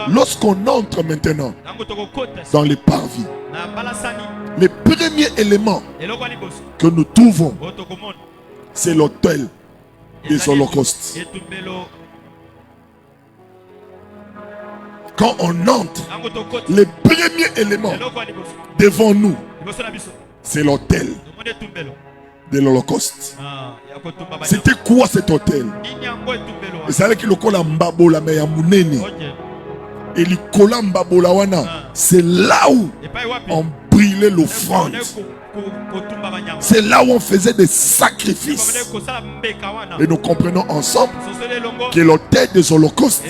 Lorsqu'on entre maintenant dans les parvis, les premiers éléments que nous trouvons, c'est l'autel des holocaustes. Quand on entre, les premiers éléments devant nous, c'est l'autel de l'Holocauste. C'était quoi cet autel? Vous savez que le Kolambabola Meyamuneni et le Kolambabola, c'est là où on brûlait l'offrande. C'est là où on faisait des sacrifices. Et nous comprenons ensemble que l'autel des holocaustes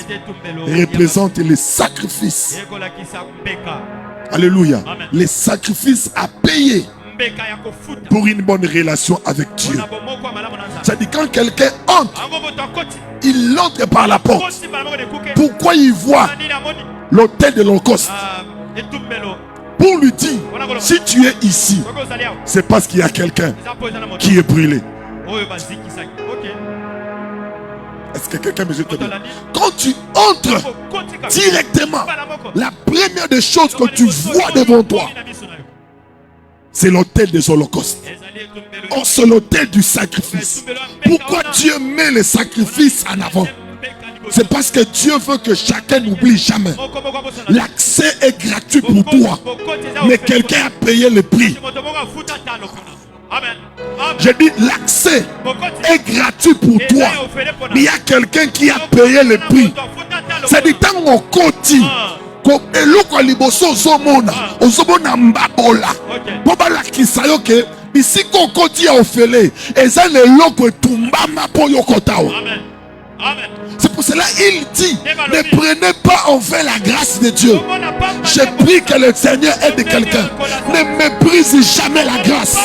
représente les sacrifices. Alléluia. Les sacrifices à payer pour une bonne relation avec Dieu. C'est-à-dire quand quelqu'un entre, il entre par la porte. Pourquoi il voit l'autel de l'Holocauste? Pour lui dire, si tu es ici, c'est parce qu'il y a quelqu'un qui est brûlé. Est-ce que quelqu'un me dit? Quand tu entres directement, la première des choses que tu vois devant toi, c'est l'autel des holocaustes. Oh, c'est l'autel du sacrifice. Pourquoi Dieu met les sacrifices en avant? C'est parce que Dieu veut que chacun n'oublie jamais. L'accès est gratuit pour toi, mais quelqu'un a payé le prix. Je dis l'accès est gratuit pour toi, mais il y a quelqu'un qui a payé le prix. C'est-à-dire tant on continue. Eloko liboso ozomona ozomona mbabola bobala kisayo ke bisiko okoti ya ofele eza leloko etumbama po yokotao. C'est pour cela il dit, ne prenez pas en vain la grâce de Dieu. Je prie que le Seigneur aide quelqu'un. Ne méprise jamais la grâce.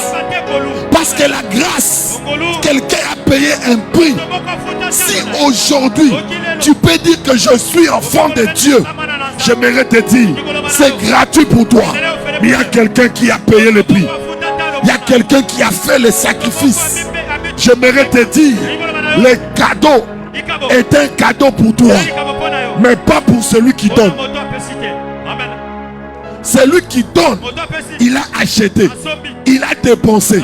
Parce que la grâce, quelqu'un a payé un prix. Si aujourd'hui, tu peux dire que je suis enfant de Dieu, j'aimerais te dire, c'est gratuit pour toi. Mais il y a quelqu'un qui a payé le prix. Il y a quelqu'un qui a fait le sacrifice. J'aimerais te dire, le cadeau est un cadeau pour toi, mais pas pour celui qui donne. Celui qui donne, il a acheté, il a dépensé.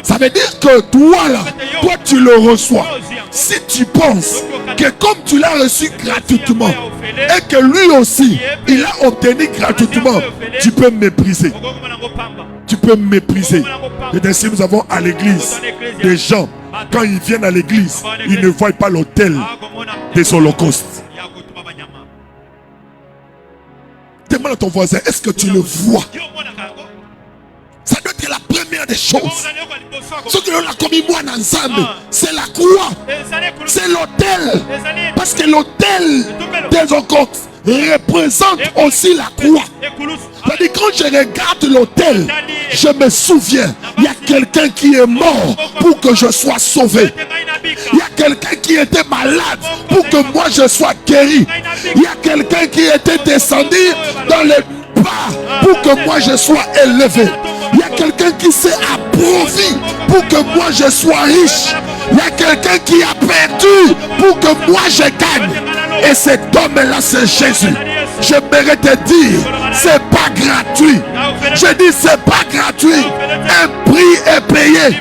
Ça veut dire que toi là, toi tu le reçois. Si tu penses que comme tu l'as reçu gratuitement et que lui aussi il a obtenu gratuitement, tu peux mépriser. Tu peux mépriser. Et ainsi nous avons à l'église des gens, quand ils viennent à l'église, ils ne voient pas l'autel des holocaustes. Demande à ton voisin, est-ce que tu le vois? Ça doit être la première des choses. Ce que l'on a commis moi ensemble, c'est la croix, c'est l'autel. Parce que l'autel des holocaustes représente aussi la croix. C'est-à-dire quand je regarde l'autel, je me souviens, il y a quelqu'un qui est mort pour que je sois sauvé. Il y a quelqu'un qui était malade pour que moi je sois guéri. Il y a quelqu'un qui était descendu dans les bas pour que moi je sois élevé. Il y a quelqu'un qui s'est appauvri pour que moi je sois riche. Il y a quelqu'un qui a perdu pour que moi je gagne. Et cet homme-là, c'est Jésus. J'aimerais te dire, c'est pas gratuit. Je dis, c'est pas gratuit. Un prix est payé.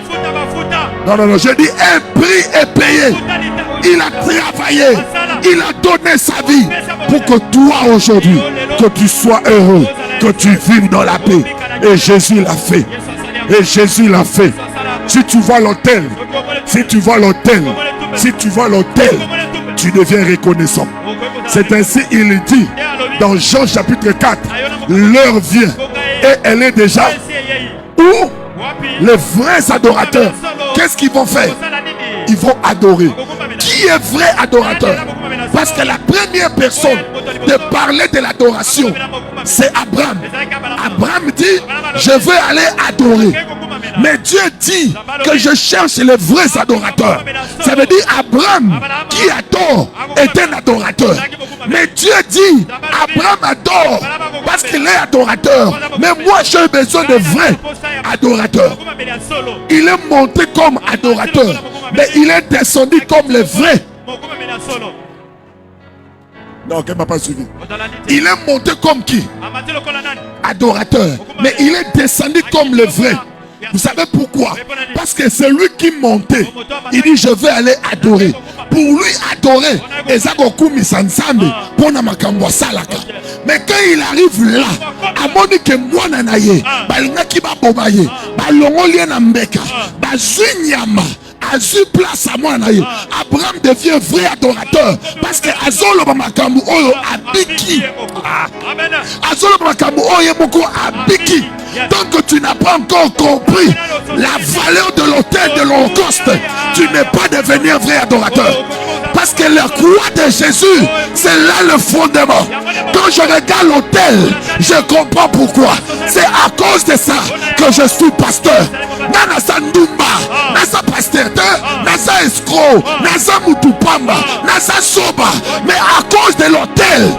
Non, non, non, je dis, un prix est payé. Il a travaillé. Il a donné sa vie pour que toi, aujourd'hui, que tu sois heureux, que tu vives dans la paix. Et Jésus l'a fait. Et Jésus l'a fait. Si tu vois l'autel, si tu vois l'autel, si tu vois l'autel, tu deviens reconnaissant. C'est ainsi il dit dans Jean chapitre 4, l'heure vient et elle est déjà où les vrais adorateurs, qu'est-ce qu'ils vont faire? Ils vont adorer. Qui est vrai adorateur? Parce que la première personne de parler de l'adoration, c'est Abraham. Abraham dit, je veux aller adorer. Mais Dieu dit que je cherche les vrais adorateurs. Ça veut dire Abraham qui adore est un adorateur. Mais Dieu dit, Abraham adore parce qu'il est adorateur. Mais moi j'ai besoin de vrais adorateurs. Il est monté comme adorateur, mais il est descendu comme les vrais. Donc, elle ne m'a pas suivi. Il est monté comme qui? Adorateur. Mais il est descendu comme le vrai. Vous savez pourquoi? Parce que c'est lui qui montait. Il dit, je vais aller adorer. Pour lui adorer, mais quand il arrive là, à mon que moi nanaye, balingaki ba bobaye, balongolien na mbeka, bazunyama, azu place à moi naye. Abraham devient vrai adorateur parce que azolo ba makambu oyo abiki. Azolo ba makambu oyo moko abiki. Tant que tu n'as pas encore compris la valeur de l'autel de l'Holocauste, tu n'es pas devenu un vrai adorateur. Parce que la croix de Jésus, c'est là le fondement. Quand je regarde l'autel, je comprends pourquoi. C'est à cause de ça que je suis pasteur. Nasa Ndumba, Nasa pasteur, Nasa escroc, Nasa Mutupamba, Nasa Soba. Mais à cause de l'autel,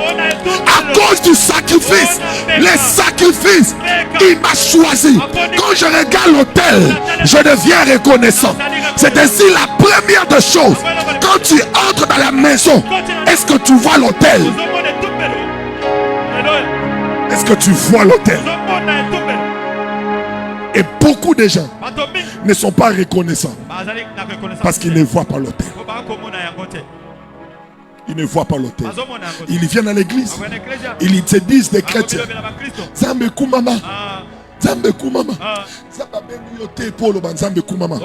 à cause du sacrifice, les sacrifices, il m'a choisi. Quand je regarde l'autel, je deviens reconnaissant. C'est ainsi la première des choses. Quand tu entres dans la maison, est-ce que tu vois l'autel? Est-ce que tu vois l'autel? Et beaucoup de gens ne sont pas reconnaissants parce qu'ils ne voient pas l'autel. Ils ne voient pas l'autel. Ils viennent à l'église. Ils se disent des chrétiens. Zambe kumama. Zambe kumama. Zamba bengi yote polo ban zambe kumama.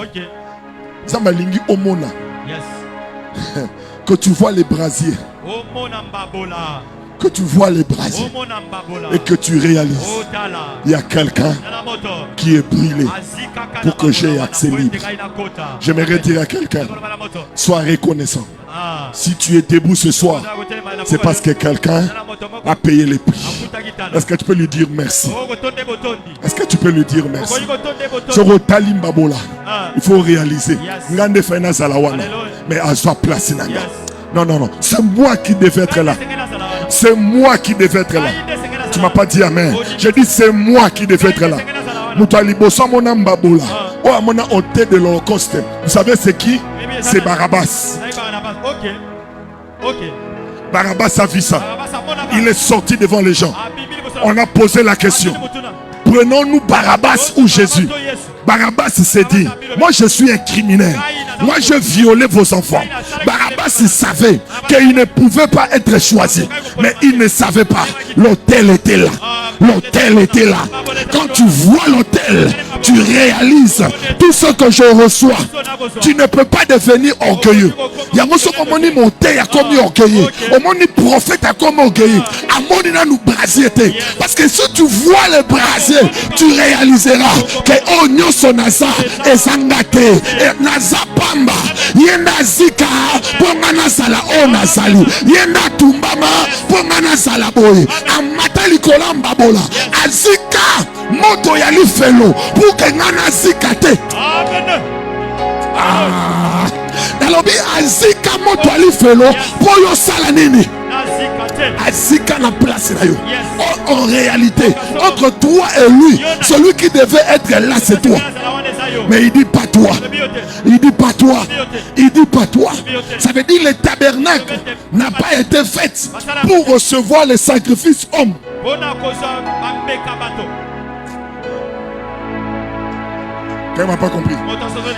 Zamba lingi omona. Que tu vois les brasiers. Que tu vois les brasiers. Et que tu réalises. Il y a quelqu'un qui est brûlé pour que j'aie accès libre. J'aimerais dire à quelqu'un, sois reconnaissant. Si tu es debout ce soir, c'est parce que quelqu'un a payé les prix. Est-ce que tu peux lui dire merci? Est-ce que tu peux lui dire merci? Il faut réaliser. Mais à sa place. Non, non, non. C'est moi qui devais être là. C'est moi qui devais être là. Tu ne m'as pas dit amen. J'ai dit c'est moi qui devais être là. Oh, mon hôtel de l'Holocauste. Vous savez c'est qui? C'est Barabbas. Barabbas a vu ça. Il est sorti devant les gens. On a posé la question. Prenons-nous Barabbas ou Jésus? Barabbas s'est dit, moi je suis un criminel. Moi je violais vos enfants. Barabbas savait qu'il ne pouvait pas être choisi. Mais il ne savait pas. L'autel était là. L'autel était là. Quand tu vois l'autel, tu réalises tout ce que je reçois. Tu ne peux pas devenir orgueilleux. Il y a un moment où monté comme orgueilleux. Au moment où prophète a comme orgueilleux. À mon nous brasier. Parce que si tu vois le brasier, tu réaliseras que oh nyoso nasa et sangate et nasa pamba yenda zika pongana sala ona sali yenda tumbama pongana sala boy amata likolamba bola azika moto ya lifelo pour que ngana zikate. Nalobi azika moto ya lifelo pour yo sala nini azika na place na yo. En réalité, entre toi et lui, celui qui devait être là, c'est toi. Mais il dit pas toi. Il dit pas toi. Il dit pas toi. Ça veut dire le tabernacle n'a pas été fait pour recevoir les sacrifices hommes. Quelqu'un n'a pas compris.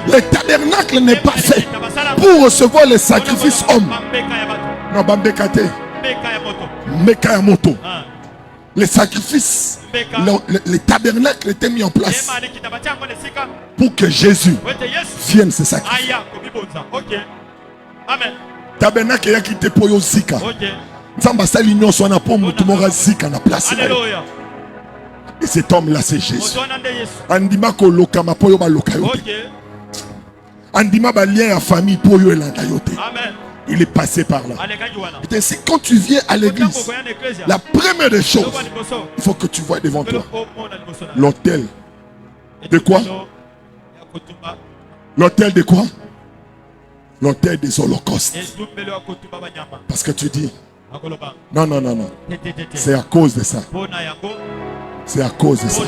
Le tabernacle n'est pas fait pour recevoir les sacrifices hommes. Non, Bambekate. Mekayamoto. Les sacrifices, le tabernacle était mis en place pour que Jésus vienne se sacrifier. Tabernacle a quitté pour yo zika. Nzamba sa l'union soit na pour mutumora zika na place. Et cet homme là c'est Jésus. Andima ko lokama pour yo ba lokayote. Andima ba lien à famille pour yo elanda yote. Amen. Il est passé par là. Et ainsi, quand tu viens à l'église, la première des choses, il faut que tu vois devant toi l'autel. De quoi? L'autel de quoi? L'autel des holocaustes. Parce que tu dis, non, non, non, non. C'est à cause de ça. C'est à cause de ça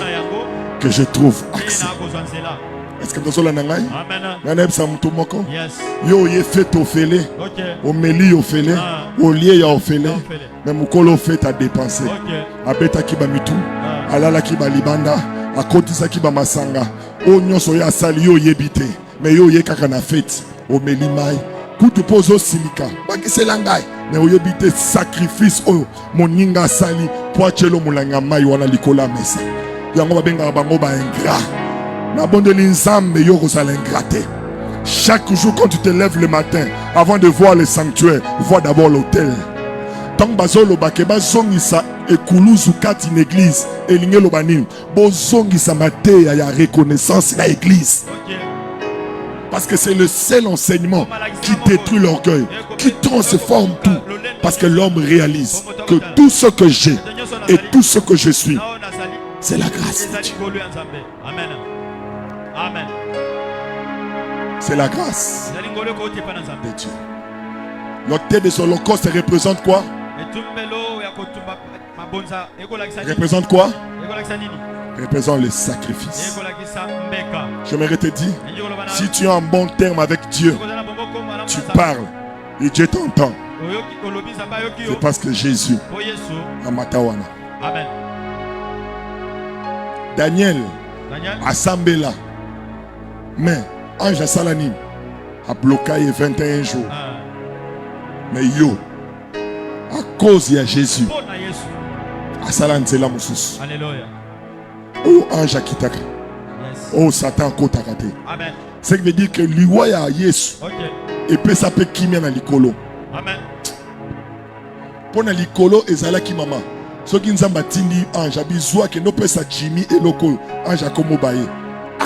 que je trouve accès. Est-ce que vous avez un Amen. Yes. Yo ye fait au félé, au meli au félé, au lié ya au félé, mais mukolo fait à dépenser. Abeta ki ba mitu, alala ki ba libanda, akotisa ki ba masanga. O nyonso ya sali yo yebite, mais yo ye kaka na fête, au meli mai. Kutu pozo silika, baki selangai, mais o yebite sacrifice o moninga sali, poachelo mulanga mai wana likola mesa. Yango ba benga bango ba ingrat. Na bonde l'inzambe yo kozala ingraté. Chaque jour quand tu te lèves le matin, avant de voir le sanctuaire, vois d'abord l'autel. Tant bazolo bakeba zongisa ekuluzu kati une église, elinge lobani, bo zongisa mate ya reconnaissance na église. Parce que c'est le seul enseignement qui détruit l'orgueil, qui transforme tout. Parce que l'homme réalise que tout ce que j'ai et tout ce que je suis, c'est la grâce de Dieu. Amen. Amen. C'est la grâce de Dieu. L'autel des holocaustes représente quoi? Représente quoi? Représente le sacrifice. J'aimerais te dire, si tu es en bon terme avec Dieu, tu parles et Dieu t'entend. C'est parce que Jésus a Matawana. Amen. Daniel a Sambela, mais Ange Salani a bloqué 21 jours. Mais yo, à cause de Jésus, à Salan c'est la moussous. Alléluia. Oh Ange Kitaka. Oh Satan Kotakate. Amen. C'est que veut dire que l'Iwaya Yesu. Et puis ça peut kimia na likolo. Amen. Pour na likolo ezala ki mama. Ce qui nous a batindi ange abizwa que no pesa Jimmy et loko ange akomo baye. Ah.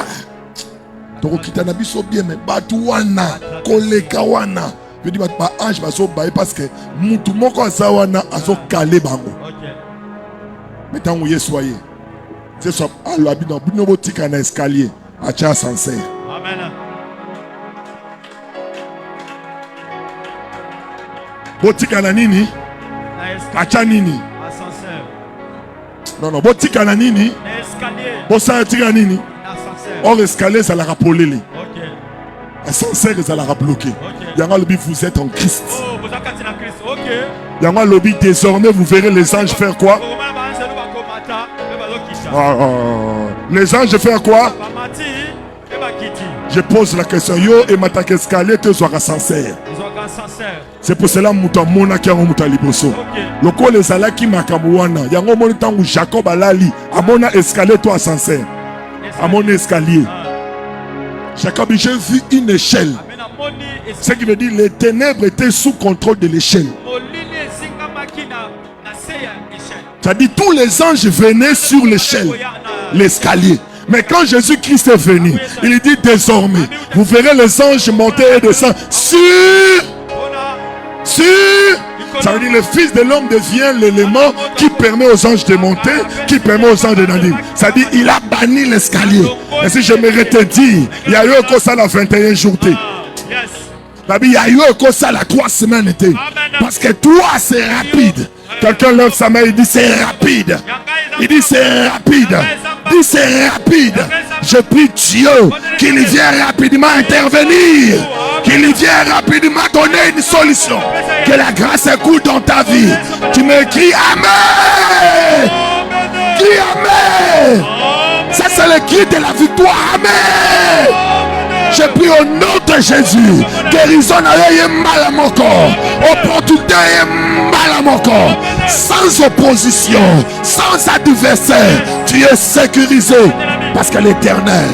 Toko kitana biso bien mais batu wana koleka wana. Je dis ba ange baso baye parce que mutu moko azawana azo kale bango. Mais tant où Yesu aye. C'est ça alo abino bino botika na escalier acha sincère. Amen. Botika na nini? Acha nini? Non, non, botika na nini? Bosa tika nini? Or escalier ça la rapolele. Ascenseur ça la bloqué. Yanga lobby vous êtes en Christ. Oh, vous êtes en Christ. OK. Yanga lobby désormais vous verrez les anges faire quoi? Les anges faire quoi? Je pose la question. Yo et matak escalier te sois ascenseur. C'est pour cela muta mona ki ngo muta liboso. Loko les alaki makamuwana. Yango moni tangu Jacob alali. Amona escalier toi ascenseur. Amona escalier. Jacob j'ai vu une échelle. Ce qui veut dire les ténèbres étaient sous contrôle de l'échelle. C'est-à-dire tous les anges venaient sur l'échelle, l'escalier. Mais quand Jésus-Christ est venu, il dit désormais, vous verrez les anges monter et descendre sur. Ça veut dire le Fils de l'homme devient l'élément qui permet aux anges de monter, qui permet aux anges de descendre. Ça veut dire il a banni l'escalier. Et si j'aimerais te dire, il y a eu un ça la 21 jours. Il y a eu un ça la 3 semaines. Parce que toi c'est rapide. Quelqu'un lève sa main et dit c'est rapide. Il dit c'est rapide. Il dit c'est rapide. Je prie Dieu qu'il vienne rapidement intervenir. Qu'il vienne rapidement donner une solution. Que la grâce coule dans ta vie. Tu me cries Amen. Crie Amen. Ça c'est le cri de la victoire. Amen. Je prie au nom de Jésus. Guérison à mal à mon corps. Opportunité mal à mon corps. Sans opposition, sans adversaire, tu es sécurisé. Parce que l'Éternel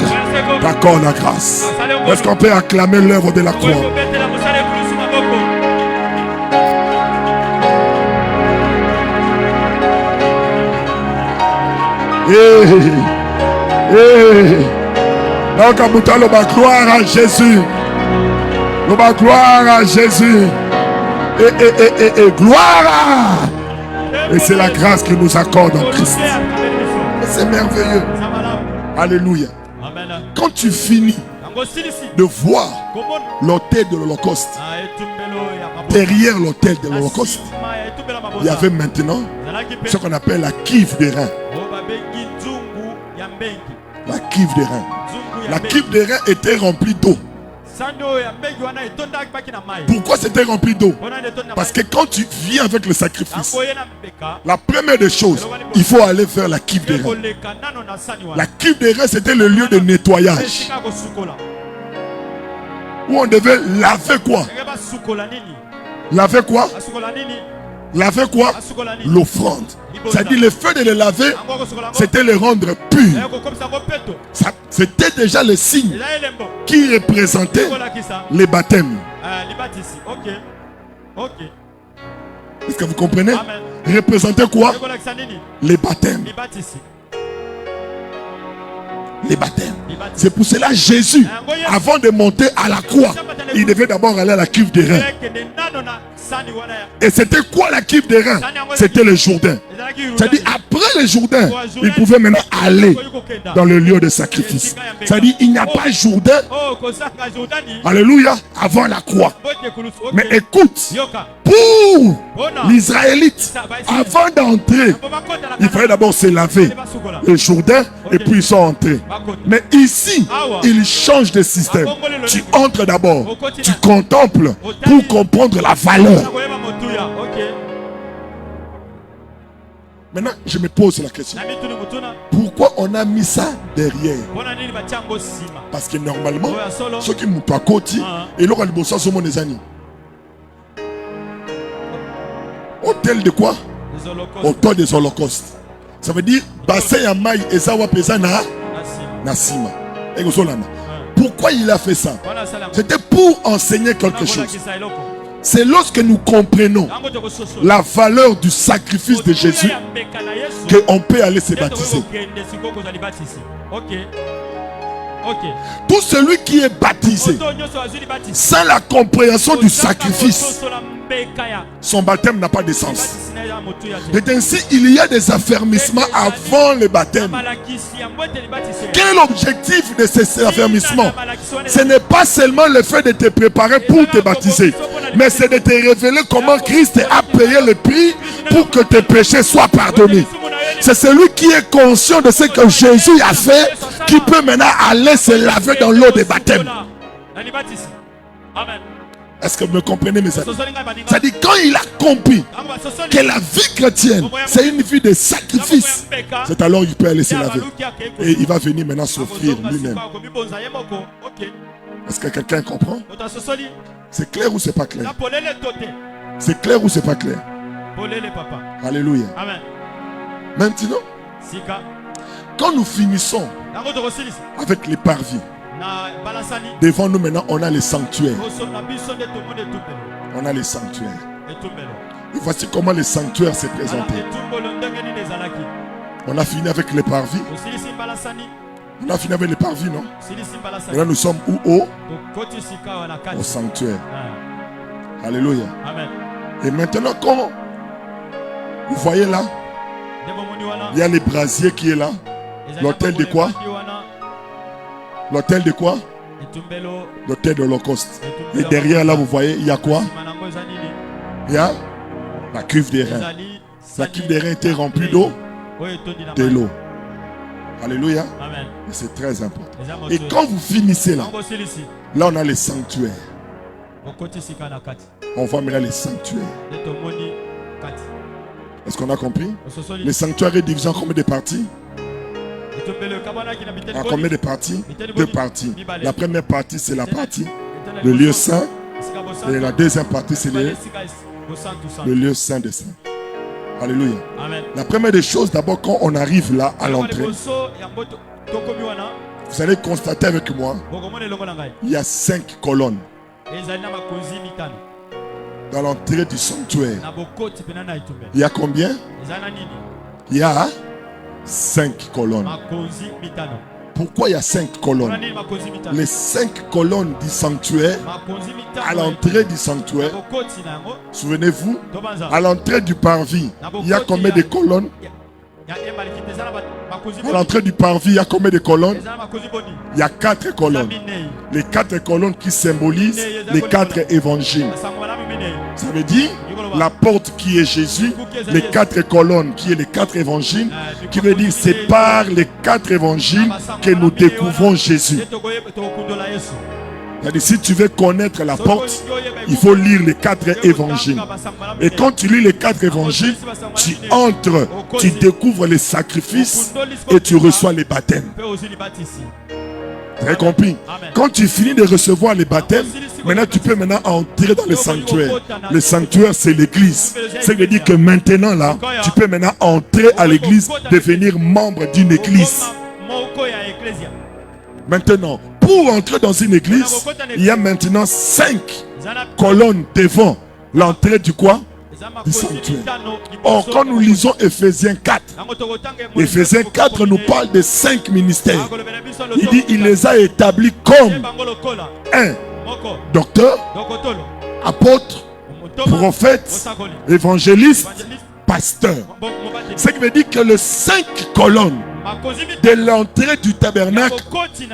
t'accorde la grâce. Est-ce qu'on peut acclamer l'œuvre de la croix? Donc, on va gloire à Jésus. On va gloire à Jésus. Et gloire à... Et c'est la grâce qu'il nous accorde en Christ. C'est merveilleux. Alléluia. Quand tu finis de voir l'autel de l'Holocauste, derrière l'autel de l'Holocauste, il y avait maintenant ce qu'on appelle la cuve des reins. La cuve des reins. La cuve des reins était remplie d'eau. Pourquoi c'était rempli d'eau? Parce que quand tu viens avec le sacrifice, la première des choses, il faut aller faire la cuve des reins. La cuve des reins, c'était le lieu de nettoyage. Où on devait laver quoi? Laver quoi? Laver quoi? L'offrande. C'est-à-dire le fait de les laver, c'était les rendre purs. C'était déjà le signe qui représentait les baptêmes. Est-ce que vous comprenez? Représentait quoi? Les baptêmes. Les baptêmes. C'est pour cela Jésus, avant de monter à la croix, il devait d'abord aller à la cuve des reins. Et c'était quoi la cuve des reins? C'était le Jourdain. C'est-à-dire après le Jourdain, il pouvait maintenant aller dans le lieu de sacrifice. C'est-à-dire il n'y a pas Jourdain, alléluia, avant la croix. Mais écoute, pour l'Israélite, avant d'entrer, il fallait d'abord se laver le Jourdain et puis ils sont entrés. Mais ici, il change de système. Tu entres d'abord, tu contemples pour comprendre la valeur. Maintenant, je me pose la question. Pourquoi on a mis ça derrière? Parce que normalement, ceux qui m'ont pas côté, et là, ils bossent sur mon amis. Hôtel de quoi? Hôtel des holocaustes. Ça veut dire, bassin à maï et ça va peser na Nasima. Pourquoi il a fait ça? C'était pour enseigner quelque chose. C'est lorsque nous comprenons la valeur du sacrifice de Jésus qu'on peut aller se baptiser. Tout celui qui est baptisé sans la compréhension du sacrifice, son baptême n'a pas de sens. Et ainsi, il y a des affermissements avant le baptême. Quel est l'objectif de ces affermissements? Ce n'est pas seulement le fait de te préparer pour te baptiser, mais c'est de te révéler comment Christ a payé le prix pour que tes péchés soient pardonnés. C'est celui qui est conscient de ce que Jésus a fait qui peut maintenant aller se laver dans l'eau des baptêmes. Est-ce que vous me comprenez, mes amis? C'est-à-dire quand il a compris que la vie chrétienne, c'est une vie de sacrifice, c'est alors qu'il peut aller se laver. Et il va venir maintenant s'offrir lui-même. Est-ce que quelqu'un comprend? C'est clair ou c'est pas clair? C'est clair ou c'est pas clair? Alléluia. Maintenant, quand nous finissons avec les parvis, devant nous maintenant on a les sanctuaires. On a les sanctuaires. Et voici comment les sanctuaires se présentaient. On a fini avec les parvis. On a fini avec les parvis, non? Et là nous sommes où? Au sanctuaire. Alléluia. Et maintenant quand vous voyez là, il y a les brasiers qui est là. L'autel de quoi? L'autel de quoi? L'autel de l'Holocauste. Et derrière là, vous voyez, il y a quoi? Il y a la cuve des reins. La cuve des reins était remplie d'eau. De l'eau. Alléluia. Et c'est très important. Et quand vous finissez là, là on a les sanctuaires. On voit maintenant les sanctuaires. Est-ce qu'on a compris? Les sanctuaires est divisé en combien de parties? En combien de parties? Deux parties. La première partie, c'est la partie, le lieu saint. Et la deuxième partie, c'est le lieu saint des saints. Alléluia. La première des choses, d'abord, quand on arrive là, à l'entrée, vous allez constater avec moi, il y a 5 colonnes. Dans l'entrée du sanctuaire. Il y a combien? Il y a 5 colonnes. Pourquoi il y a 5 colonnes? Les 5 colonnes du sanctuaire, à l'entrée du sanctuaire, souvenez-vous, à l'entrée du parvis, il y a combien de colonnes? À l'entrée du parvis, il y a combien de colonnes? Il y a 4 colonnes. Les 4 colonnes qui symbolisent les 4 évangiles. Ça veut dire, La porte qui est Jésus, les 4 colonnes qui est les 4 évangiles, qui veut dire c'est par les 4 évangiles que nous découvrons Jésus. C'est-à-dire, si tu veux connaître la porte, il faut lire les 4 évangiles. Et quand tu lis les 4 évangiles, tu entres, tu découvres les sacrifices et tu reçois les baptêmes. Très compris. Quand tu finis de recevoir les baptêmes, maintenant tu peux entrer dans le sanctuaire. Le sanctuaire, c'est l'église. Ça veut dire que maintenant là, tu peux maintenant entrer à l'église, devenir membre d'une église. Maintenant, pour entrer dans une église, il y a maintenant 5 colonnes devant l'entrée du quoi? Du sanctuaire. Or, quand nous lisons Ephésiens 4, Ephésiens 4 nous parle de 5 ministères. Il dit, il les a établis comme un docteur, apôtre, prophète, évangéliste, pasteur. Ce qui veut dire que les 5 colonnes de l'entrée du tabernacle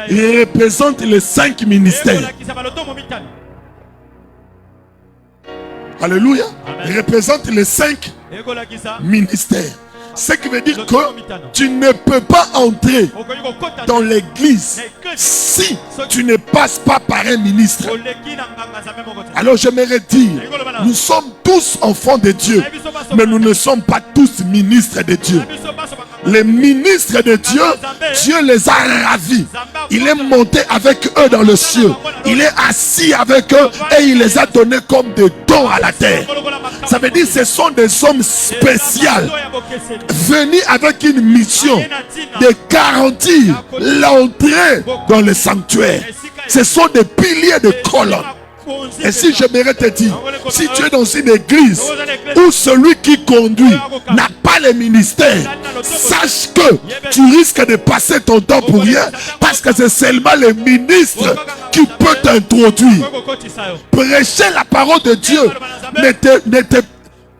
représentent les 5 ministères. Alléluia. Représente les 5 ministères. Ce qui veut dire que tu ne peux pas entrer dans l'église si tu ne passes pas par un ministre. Alors j'aimerais dire, nous sommes tous enfants de Dieu, mais nous ne sommes pas tous ministres de Dieu. Les ministres de Dieu, Dieu les a ravis. Il est monté avec eux dans le ciel. Il est assis avec eux et il les a donnés comme des dons à la terre. Ça veut dire que ce sont des hommes spéciaux venus avec une mission de garantir l'entrée dans le sanctuaire. Ce sont des piliers de colonnes. Et si j'aimerais te dire, si tu es dans une église où celui qui conduit n'a pas le ministère, sache que tu risques de passer ton temps pour rien, parce que c'est seulement le ministre qui peut t'introduire. Prêcher la parole de Dieu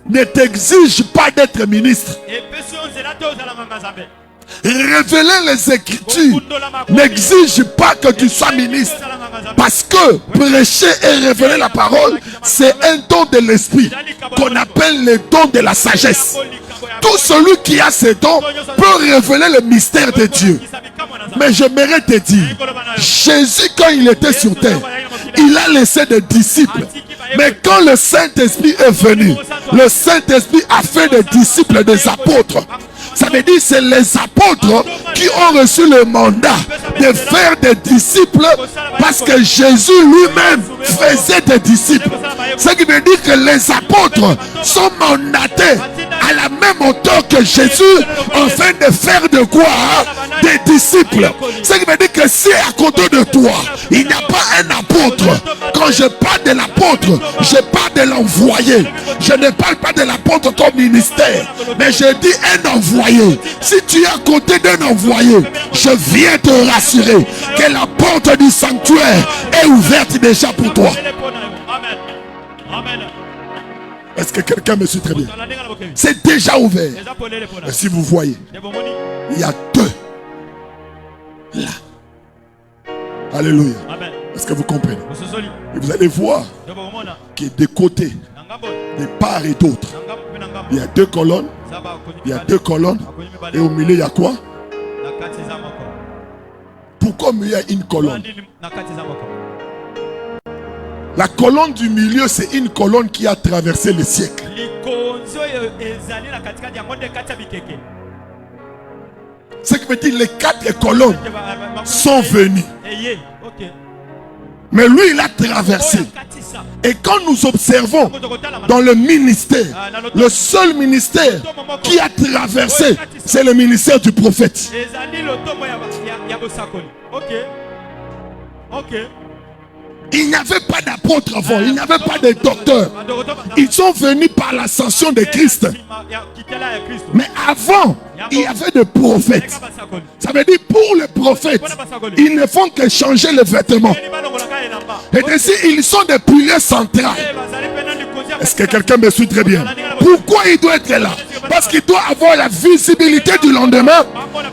ne t'exige pas d'être ministre. Révéler les Écritures n'exige pas que tu sois ministre. Parce que prêcher et révéler la parole, c'est un don de l'esprit qu'on appelle le don de la sagesse. Tout celui qui a ce don peut révéler le mystère de Dieu. Mais j'aimerais te dire, Jésus, quand il était sur terre, il a laissé des disciples. Mais quand le Saint-Esprit est venu, le Saint-Esprit a fait des disciples, des apôtres. Ça veut dire que c'est les apôtres qui ont reçu le mandat de faire des disciples, parce que Jésus lui-même faisait des disciples. Ce qui veut dire que les apôtres sont mandatés à la même hauteur que Jésus afin de faire de quoi? Des disciples. Ce qui veut dire que si à côté de toi il n'y a pas un apôtre, quand je parle de l'apôtre, je parle de l'envoyé. Je ne parle pas de l'apôtre comme ministère, mais je dis un envoyé. Si tu es à côté d'un envoyé, je viens te rassurer que la porte du sanctuaire est ouverte déjà pour toi. Est-ce que quelqu'un me suit très bien? C'est déjà ouvert. Et si vous voyez, il y a 2 là. Alléluia. Est-ce que vous comprenez? Et vous allez voir que des côtés, des parts et d'autres, il y a 2 colonnes. Il y a 2 colonnes. Et au milieu, il y a quoi? Pourquoi au milieu, il y a une colonne? La colonne du milieu, c'est une colonne qui a traversé les siècles. Ce qui veut dire que les 4 colonnes sont venues. Mais lui, il a traversé. Et quand nous observons dans le ministère, le seul ministère qui a traversé, c'est le ministère du prophète. Il n'y avait pas d'apôtre avant, il n'y avait pas de docteur. Ils sont venus par l'ascension de Christ. Mais avant, il y avait des prophètes. Ça veut dire pour les prophètes, ils ne font que changer les vêtements. Et ainsi, ils sont des piliers centrales. Est-ce que quelqu'un me suit très bien? Pourquoi il doit être là? Parce qu'il doit avoir la visibilité du lendemain.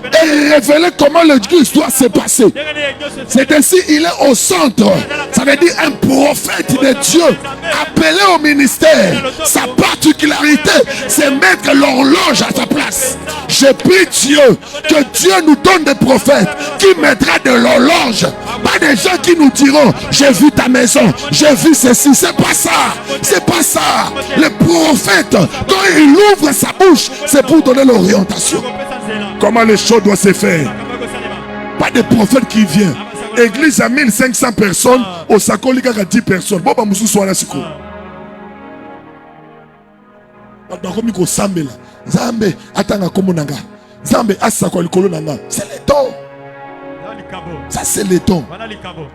et révéler comment l'histoire s'est passée. C'est ainsi, il est au centre. Ça veut dire un prophète de Dieu appelé au ministère. Sa particularité, c'est mettre l'horloge à sa place. Je prie Dieu, que Dieu nous donne des prophètes qui mettra de l'horloge. Pas des gens qui nous diront, j'ai vu ta maison, j'ai vu ceci. C'est pas ça. C'est pas ça. Le prophète, quand il ouvre sa bouche, c'est pour donner l'orientation. Comment les choses doivent se faire. Pas de prophète qui vient. Église à 1500 personnes, au Sakolika à 10 personnes. Bon, bah, moussou soit là, c'est quoi? Zambe, atanga komonanga. Zambe, asako likolo nanga. C'est le temps. Ça, c'est le temps.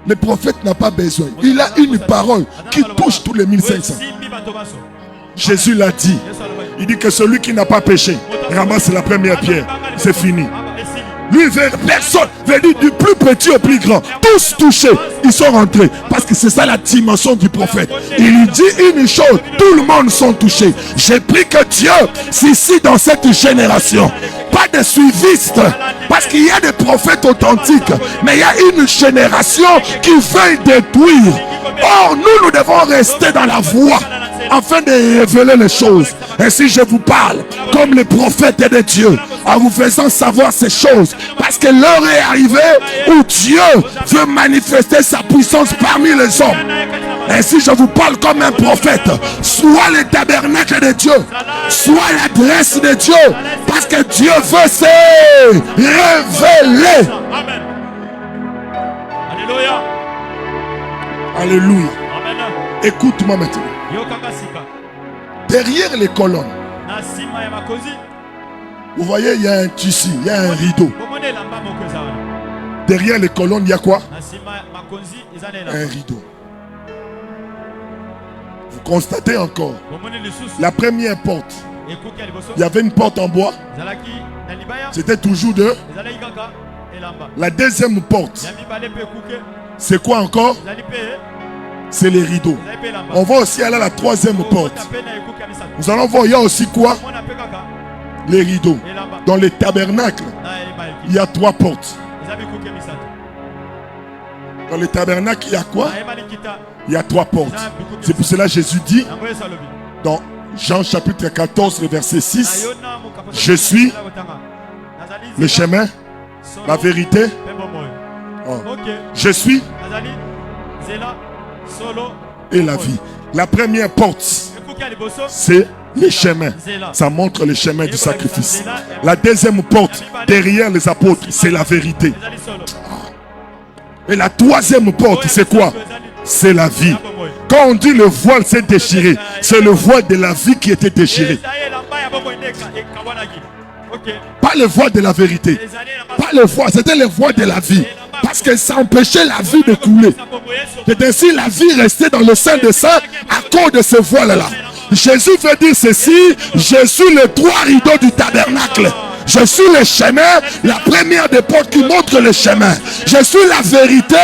Le prophète n'a pas besoin. Il a une parole qui touche tous les 1500. Jésus l'a dit. Il dit que celui qui n'a pas péché ramasse la première pierre. C'est fini. Lui, personne, veut dire du plus petit au plus grand. Tous touchés, ils sont rentrés. Parce que c'est ça la dimension du prophète. Il dit une chose, tout le monde sont touchés. J'ai pris que Dieu, ici dans cette génération, pas de suivistes. Parce qu'il y a des prophètes authentiques. Mais il y a une génération qui veut détruire. Or, nous devons rester dans la voie afin de révéler les choses. Et si je vous parle comme les prophètes de Dieu, en vous faisant savoir ces choses, parce que l'heure est arrivée où Dieu veut manifester sa puissance parmi les hommes. Et si je vous parle comme un prophète, soit le tabernacle de Dieu, soit l'adresse de Dieu, parce que Dieu veut se révéler. Amen. Alléluia. Alléluia. Amen. Écoute-moi maintenant. Derrière les colonnes, vous voyez, il y a un tissu, il y a un rideau. Derrière les colonnes, il y a quoi? Un rideau. Vous constatez encore, la première porte, il y avait une porte en bois. C'était toujours de. La deuxième porte, c'est quoi encore? C'est les rideaux. On va aussi aller à la troisième porte. Nous allons voir, il y a aussi quoi? Les rideaux. Dans les tabernacles, il y a 3 portes. Dans les tabernacles, il y a quoi? Il y a 3 portes. C'est pour cela que Jésus dit dans Jean chapitre 14, le verset 6, je suis le chemin, la vérité. Oh. Je suis et la vie. La première porte, c'est le chemin. Ça montre le chemin du sacrifice. La deuxième porte, derrière les apôtres, c'est la vérité. Et la troisième porte, c'est quoi? C'est la vie. Quand on dit le voile s'est déchiré, c'est le voile de la vie qui était déchiré. Pas le voile de la vérité. Pas le voile, c'était le voile de la vie. Parce que ça empêchait la vie de couler. C'est ainsi la vie restait dans le sein de saints à cause de ce voile-là. Jésus veut dire ceci, je suis le 3 rideaux du tabernacle. Je suis le chemin, la première des portes qui montre le chemin. Je suis la vérité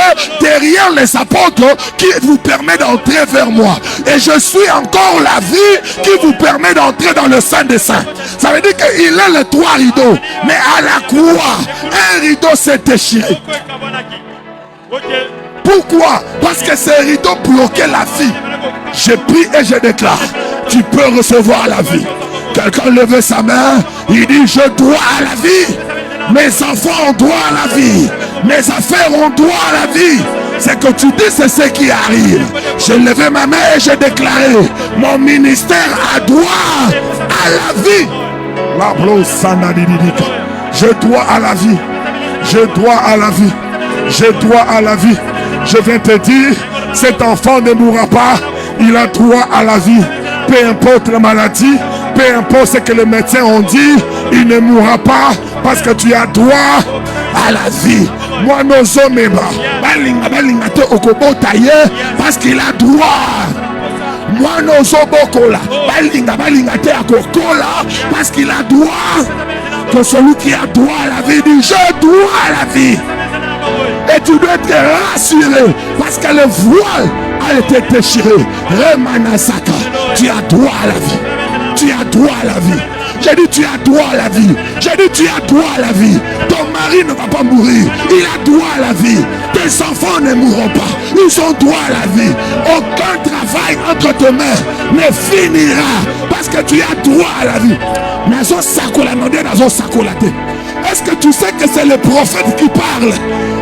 derrière les apôtres qui vous permet d'entrer vers moi. Et je suis encore la vie qui vous permet d'entrer dans le sein des saints. Ça veut dire qu'il est le 3 rideaux. Mais à la croix, un rideau s'est déchiré. Pourquoi? Parce que ces rideaux bloquaient la vie. Je prie et je déclare, tu peux recevoir la vie. Quelqu'un levait sa main, il dit, je dois à la vie. Mes enfants ont droit à la vie. Mes affaires ont droit à la vie. C'est que tu dis, c'est ce qui arrive. J'ai levé ma main et j'ai déclaré, mon ministère a droit à la vie. Je dois à la vie. Je dois à la vie. Je dois à la vie. Je viens te dire, cet enfant ne mourra pas. Il a droit à la vie. Peu importe la maladie, peu importe ce que les médecins ont dit, il ne mourra pas parce que tu as droit à la vie. Moi, nos hommes, parce qu'il a droit. Moi, nos hommes, parce qu'il a droit. Que celui qui a droit à la vie dit, je dois à la vie. Et tu dois être rassuré parce que le voile a été déchiré. Remanasaka, tu as droit à la vie. Tu as droit à la vie. J'ai dit, tu as droit à la vie. J'ai dit, tu as droit à la vie. Ton mari ne va pas mourir. Il a droit à la vie. Tes enfants ne mourront pas. Ils ont droit à la vie. Aucun travail entre tes mains ne finira parce que tu as droit à la vie. Est-ce que tu sais que c'est le prophète qui parle?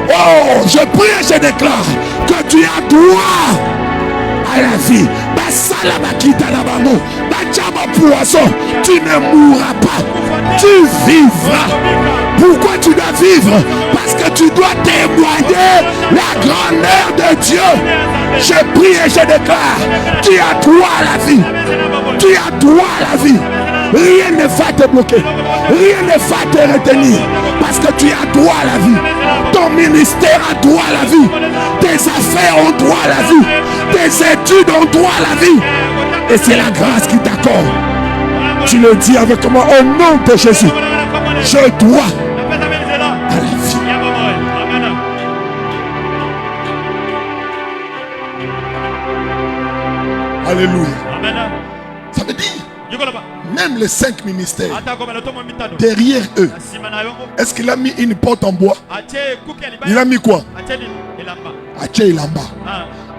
Oh, je prie et je déclare que tu as droit à la vie. Tu ne mourras pas, tu vivras. Pourquoi tu dois vivre? Parce que tu dois témoigner la grandeur de Dieu. Je prie et je déclare, tu as droit à la vie. Tu as droit à la vie. Rien ne va te bloquer, rien ne va te retenir, parce que tu as droit à la vie. Ton ministère a droit à la vie. Tes affaires ont droit à la vie. Tes études ont droit à la vie. Et c'est la grâce qui t'accorde. Tu le dis avec moi, au nom de Jésus, je dois à la vie. Alléluia. Ça veut dire, même les 5 ministères, derrière eux, est-ce qu'il a mis une porte en bois? Il a mis quoi?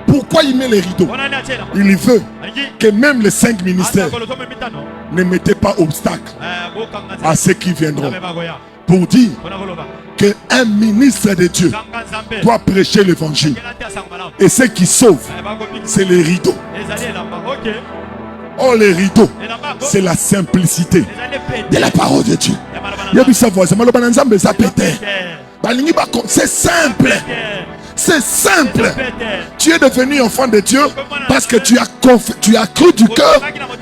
Pourquoi il met les rideaux? Il veut que même les 5 ministères ne mettent pas obstacle à ceux qui viendront. Pour dire qu'un ministre de Dieu doit prêcher l'évangile. Et ce qui sauve, c'est les rideaux. Oh, les rideaux, c'est la simplicité de la parole de Dieu. C'est simple. C'est simple. Tu es devenu enfant de Dieu parce que tu as cru du cœur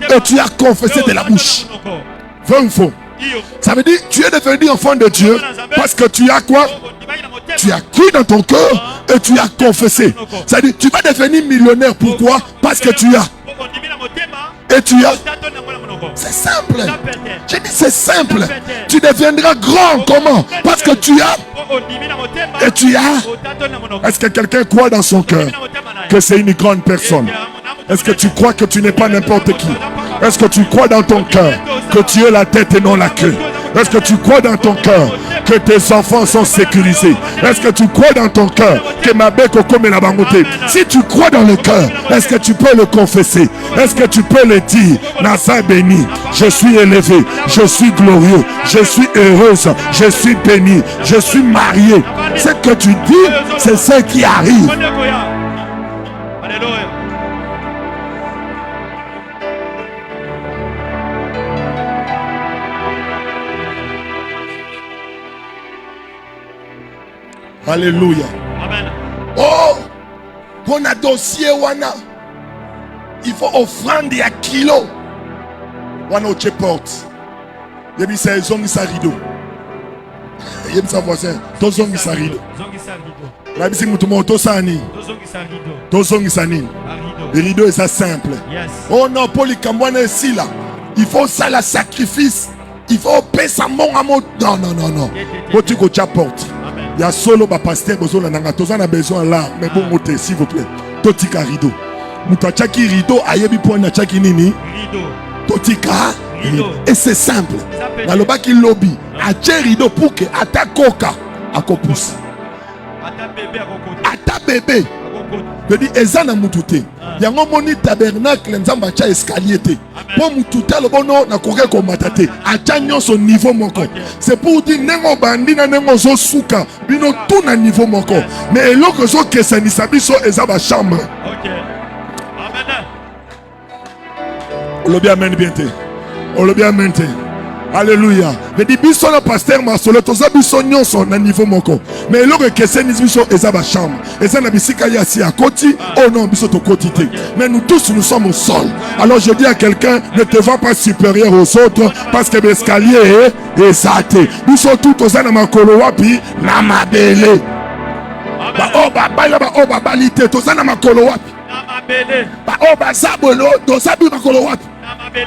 et tu as confessé de la bouche. Vrai ou faux? Ça veut dire tu es devenu enfant de Dieu parce que tu as quoi? Tu as cru dans ton cœur et tu as confessé. Ça veut dire tu vas devenir millionnaire. Pourquoi? Parce que tu as. Et tu as. C'est simple. J'ai dit c'est simple. Tu deviendras grand. Comment? Parce que tu as. Et tu as. Est-ce que quelqu'un croit dans son cœur que c'est une grande personne? Est-ce que tu crois que tu n'es pas n'importe qui? Est-ce que tu crois dans ton cœur que tu es la tête et non la queue? Est-ce que tu crois dans ton cœur que tes enfants sont sécurisés? Est-ce que tu crois dans ton cœur que ma bec au comme la bangoté? Si tu crois dans le cœur, est-ce que tu peux le confesser? Est-ce que tu peux le dire? Nasa béni, je suis élevé, je suis glorieux, je suis heureuse, je suis béni, je suis marié. Ce que tu dis, c'est ce qui arrive. Alléluia. Alléluia. Amen. Oh, pour un dossier, il faut offrande à kilo. Wana au porte. Il dit c'est zongi sa rideau. Il dit sa voisin. To zongi sa rideau. La bisi mutumo to sani. To zongi sa nini. Le rideau est ça simple. Oh non, pour les Cambouanais ici là, il faut ça la sacrifice. Il faut payer sa mon amour. Non, non, non, non. Quand tu go porte. Il y a solo ba pasteur besoin nanga toza na besoin là mais bon moté s'il vous plaît totika rideau muta chaki rideau ayebi po na chaki nini rideau totika rideau et c'est simple na loba ki lobby a che rideau pour que ata koka akopousse ata bébé je dis ezana mutute yango moni tabernacle nzamba cha escalier te pour mututa le bono na koke ko matate acha nyonso niveau moko. C'est pour dire nengo bandi na nengo zo suka bino tout na niveau moko mais eloko zo kesanisa biso ezaba chambre. OK. Amen. Olobi amen bien te. Olobi amen te. Alléluia. Mais dit biso le pasteur Masolo toza biso nyonso na niveau moko. Mais eloko kesanisa biso ezaba chambre. Ezana bisika ya si à côté. Oh non biso to quotité. Mais nous tous nous sommes au sol. Alors je dis à quelqu'un ne te va pas supérieur aux autres parce que l'escalier est saté. Nous sommes tous aux anamakolo wapi na mabele. Ba oba bala ba oba balite tous anamakolo wapi na mabele. Ba oba zabolo dosabi makolo wapi.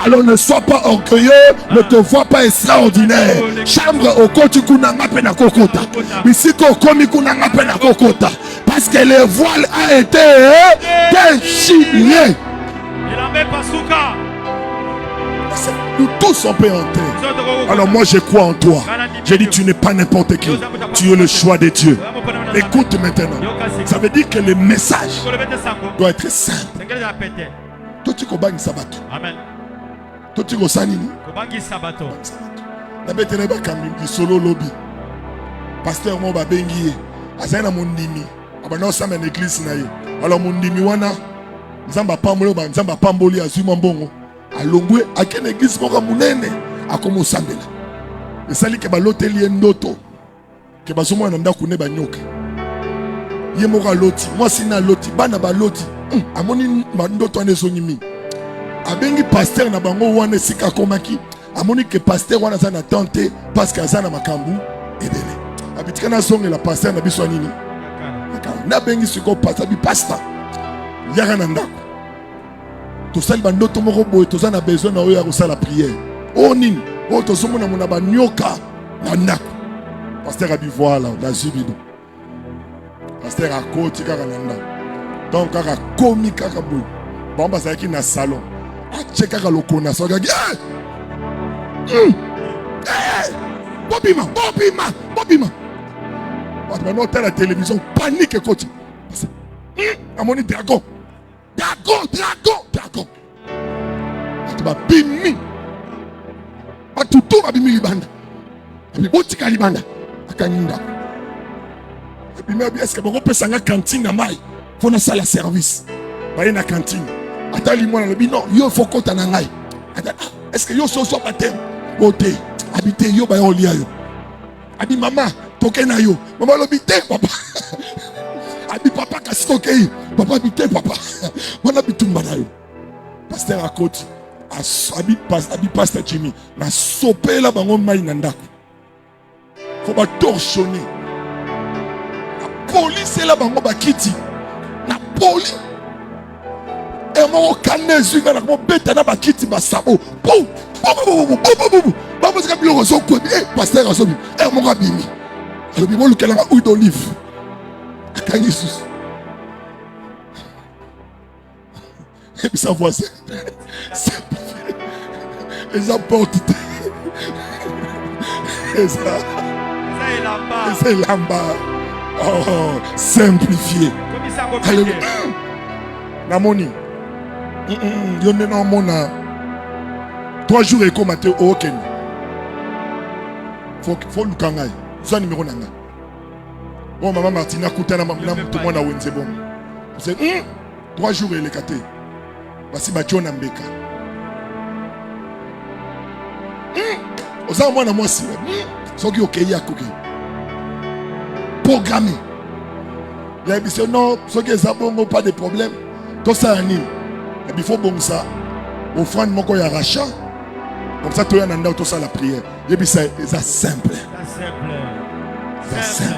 Alors ne sois pas orgueilleux, ne te vois pas extraordinaire. Chambre au côté kunanga pena kokota. Bisiko komi kunanga pena kokota. Parce que le voile a été déchiré. Il en met pas souka. Nous tous on peut entrer. Alors moi je crois en toi. J'ai dit tu n'es pas n'importe qui. Tu es le choix de Dieu. Écoute maintenant. Ça veut dire que le message doit être simple. Toi tu connais sabato. Amen. Toi tu connais sanini. Sabato. Na betene ba kambi solo lobby. Pasteur mo ba bengi. Azana mondimi. Abana osama na église na ye. Alors mondimi wana nzamba pamolo ba nzamba pamboli azuma mbongo. Alongwe akene église moko munene akomo sambela. Esali ke baloteli ndoto. Ke basomo na ndako ne banyoka. Ye moko loti. Moi sina loti bana ba loti. Amoni ndoto ane sonyimi. Abengi pasteur na bango wana sika komaki. Amoni que pasteur wana za na tante parce que azana makambu ebele. Abitika na songe la pasteur na biso nini? Na bengi siko pasteur bi pasteur. Yaka na ndako. To sali bandoto moko boye to za na besoin na oyo ya kosala prière. O nini? O to somo na mona banyoka na ndako. Pasteur abi voilà la zubido. Pasteur a koti kaka na ndako. Donc kaka komi kaka boye. Bamba sa ki na salon. A cheka kaka lokona so kaka. Bobima. Maintenant, la télévision panique côté. Amoni dragon. Tu vas bimi. Tu vas bimi libanda. Tu vas libanda. Akaninda. Est-ce que vous pouvez faire cantine à maille? Faut na salle service. Bah na cantine. Attends moi le non, yo faut qu'on t'en aille. Est-ce que yo so pas terme? Côté habité yo ba olia yo. Abi maman toke na yo. Maman l'habité papa. Abi papa kasi toke. Papa habité papa. Wana bitumba na yo. Pasteur à côté. Abi pasteur Jimmy na sopé la bango mai na ndako. Faut ba torchonner. La police la bango ba kiti. Na police. Et moi calme zuga na mo beta na ba kiti ba sabo. Pou. Pasteur Azobi, et mon rabimi. Le bimon lequel a huile d'olive. Quand Jesus. Et puis sa voisin. Les apportent. Et ça. C'est là-bas. Oh, simplifié. Alléluia. Namoni. Yonne non mona. 3 jours et comme matin au Kenya. Faut le kangai. C'est numéro nanga. Bon maman Martina Koutana maman tout le monde a wenze bon. C'est 3 jours et les kate. Basi bachona mbeka. Oza mwana mwasi. Soki okeya koke. Programmé. Il y a dit non, soki ezabongo pas de problème. Tout ça ani. Il faut bon ça. Offrande moko ya rachat. Comme ça, tu as la prière. Et puis c'est simple. C'est simple.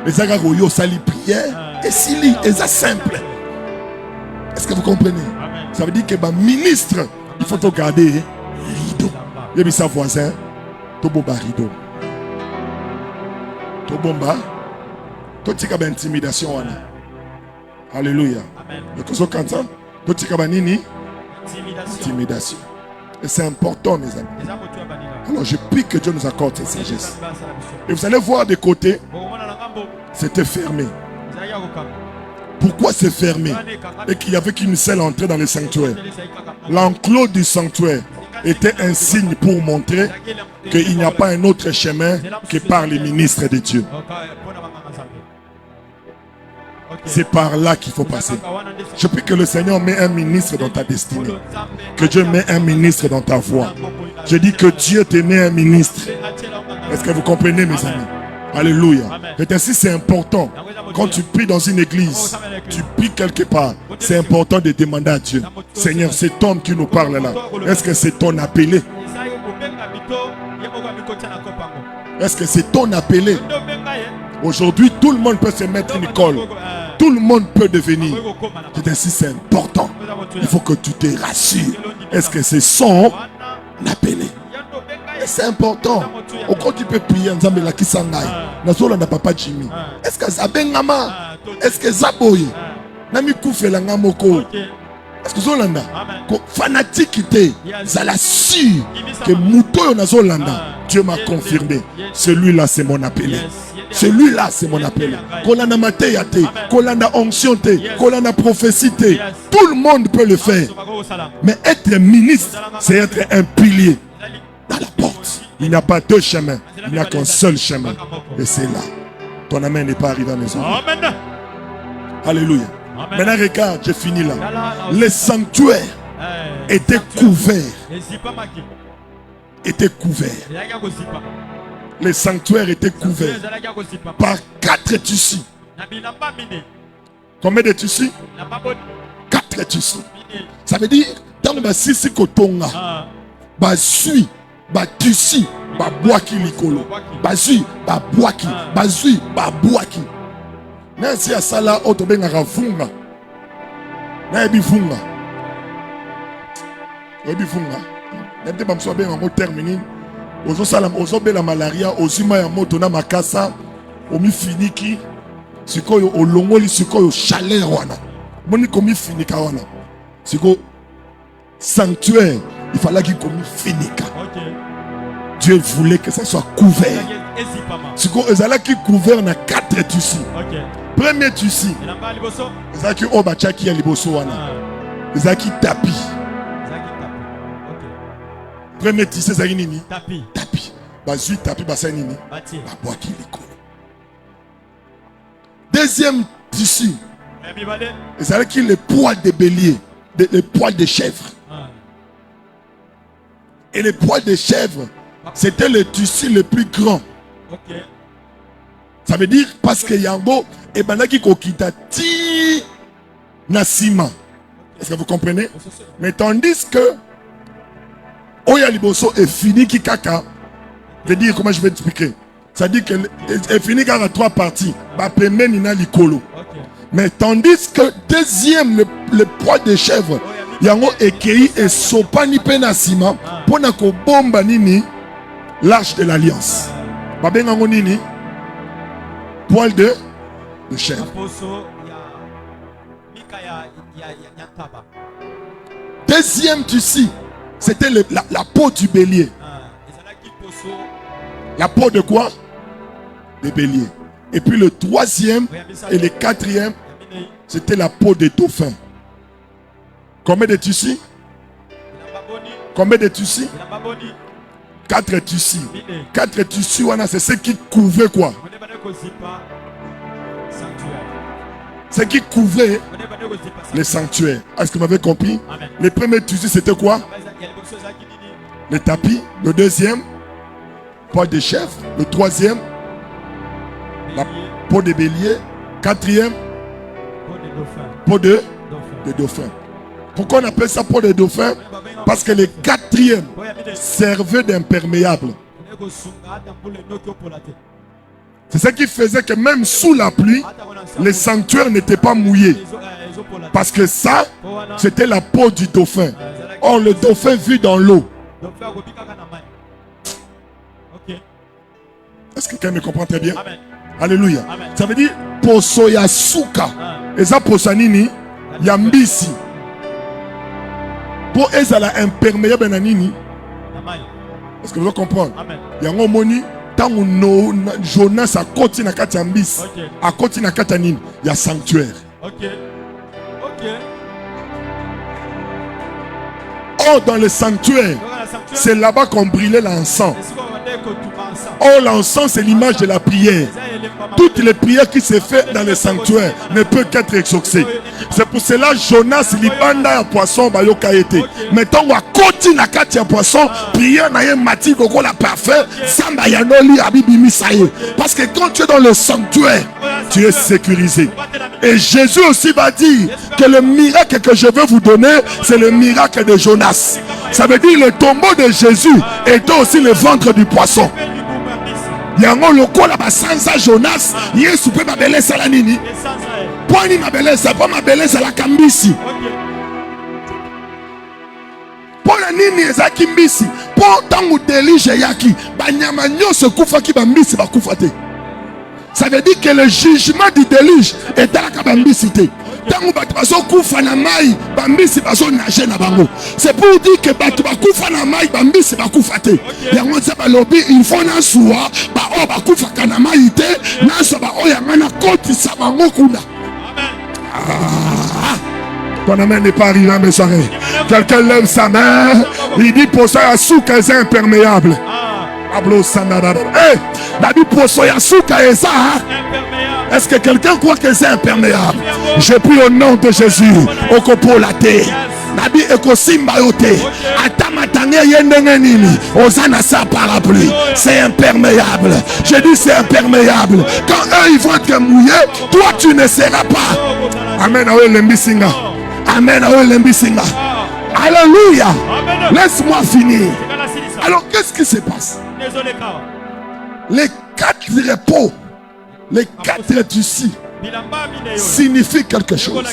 Les agaroyo sali prière. Et si lit, c'est simple. Est-ce que vous comprenez? Ça veut dire que le ministre, il faut te garder rideau. Et puis sa voisin, tu bomba rideau. Tu bomba. Tu tika intimidation. Alléluia. Et tu as tu tika nini? Intimidation. Et c'est important, mes amis. Alors je prie que Dieu nous accorde cette sagesse. Et vous allez voir des côtés, c'était fermé. Pourquoi c'est fermé? Et qu'il n'y avait qu'une seule entrée dans le sanctuaire. L'enclos du sanctuaire était un signe pour montrer qu'il n'y a pas un autre chemin que par les ministres de Dieu. C'est par là qu'il faut passer. Je prie que le Seigneur met un ministre dans ta destinée. Que Dieu met un ministre dans ta voie. Je dis que Dieu te met un ministre. Est-ce que vous comprenez, mes amis? Alléluia. Et ainsi, c'est important. Quand tu pries dans une église, tu pries quelque part, c'est important de demander à Dieu: Seigneur, cet homme qui nous parle là, est-ce que c'est ton appelé? Est-ce que c'est ton appelé? Aujourd'hui, tout le monde peut se mettre une école. Tout le monde peut devenir. C'est ainsi, c'est important. Il faut que tu te rassures. Est-ce que c'est son appelé? C'est important. Au quand tu peux prier en Zambé la Kisangai, Nasola n'a papa Jimmy. Est-ce que ça bengama? Est-ce que ça boye? Nami koufé la ngamoko. Est-ce que Zolanda? Fanatique, ça la sûr que Mouto Zolanda, Dieu m'a confirmé. Celui-là, c'est mon appelé. Celui-là, c'est mon appel. Kolanda mateyate, kolanda onctionte, kolanda prophécite. Tout le monde peut le faire. Mais être ministre, c'est être un pilier dans la porte. Il n'y a pas deux chemins. Il n'y a qu'un seul chemin. Et c'est là. Ton amen n'est pas arrivé à mes oreilles. Alléluia. Maintenant, regarde, j'ai fini là. Les sanctuaires étaient couverts. Les sanctuaires étaient couverts par 4 tissus. Combien de tissus? 4 tissus. Ça veut dire, dans le sisi kotonga, basui, tissu, boaki likolo, basui, boaki, basui, boaki. Nansi ya sala otobenga rafunga. Na ebifunga. Ebifunga. N'était pas me bien en terminé. Ozo salam, ozo be la malaria, ozima ya moto na makasa, omi finiki, sikoyo olongoli sikoyo chaleur wana. Moni komi finika wana. Siko sanctuaire, il fallait qu'il komi finika. Dieu voulait que ça soit couvert. Siko ezala qui couvert na 4 tissus. Premier tissu, ezala qui obacha qui ya liboso wana. Ezala qui tapis. Premier tissu, c'est nini? Tapis. Bazui tapis, c'est nini? Baboaki likolo. Deuxième tissu, c'est qui les poils de bélier, les poils de chèvre. Et les poils de chèvre, c'était le tissu le plus grand. Ça veut dire parce que Yango et Banaki Kokita ti Nasima. Est-ce que vous comprenez? Mais tandis que Oya Liboso est fini qui kaka. Je vais dire comment je vais expliquer. Ça dit que est fini car à 3 parties. Première nina likolo. Mais tandis que deuxième le poids de chèvre, yango ekei et sopani penasima pour na ko bomba nini l'arche de l'alliance. Babenga ngo nini? Poil de chèvre. Deuxième tissu, c'était la peau du bélier. La peau de quoi? De bélier. Et puis le troisième et le quatrième, c'était la peau de dauphin. Combien de tissus? Combien de tissus? 4 tissus. 4 tissus, c'est ce qui couvrait quoi? Ce qui couvrait les sanctuaires. Est-ce que vous m'avez compris? Le premier tissu, c'était quoi? Le tapis. Le deuxième, poil de chèvre. Le troisième, la peau de bélier. Quatrième, peau de dauphin. Pourquoi on appelle ça peau de dauphin? Parce que le quatrième servait d'imperméable. C'est ce qui faisait que même sous la pluie, les sanctuaires n'étaient pas mouillés. Parce que ça, c'était la peau du dauphin. Or, le dauphin vit dans l'eau. Est-ce que quelqu'un me comprend très bien? Alléluia. Ça veut dire, poso ya suka. Et ça, posanini, yambisi. Pour ezala imperméable nanini. Est-ce que vous comprenez? Yango moni. Tant que Jonas a côté na katambis, a côté na katanine, il y a sanctuaire. Or dans le sanctuaire, c'est là-bas qu'on brûlait l'encens. Or l'encens c'est l'image de la prière. Toutes les prières qui se font dans le sanctuaire ne peuvent qu'être exaucées. C'est pour cela Jonas libanda ya poisson bayoka été. Mais tant qu'on côté na kati ya poisson, prière na ye mati koko la parfait, samba ya noli abibi misaye. Parce que quand tu es dans le sanctuaire, tu es sécurisé. Et Jésus aussi va dire que le miracle que je veux vous donner, c'est le miracle de Jonas. Ça veut dire le tombeau de Jésus était aussi le ventre du poisson. Yango lokola basanza Jonas, Yesu pe babelesa la nini? Poni mabelesa, pa mabelesa la kambisi. Pona nini ezaki mbisi? Po tangu delige yaki, banyama nyonso kufaki bambisi bakufate. Ça veut dire que le jugement du déluge est dans la kabambisité. Tango bato bazo kufa na mai, bambisi bazo nager na bango. C'est pour dire que bato bakufa na mai, bambisi bakufa te. Yango za balobi il faut na suwa, ba o bakufa kana mai te, na so ba o yangana koti sa bango kuna. Ton amen n'est pas arrivé à mes oreilles. Quelqu'un lève sa main, il dit pour ça, souka est imperméable. Est-ce que quelqu'un croit que c'est imperméable? J'ai pris au nom de Jésus. Okopolate. Nabi ekosimba yote. Atamatane yendengenini. Osana sa parapluie. C'est imperméable. Je dis c'est imperméable. Quand eux ils vont être mouillés, toi tu ne seras pas. Amen. Amen. Alléluia. Laisse-moi finir. Alors qu'est-ce qui se passe? Les 4 repos, les 4 tissus signifient quelque chose.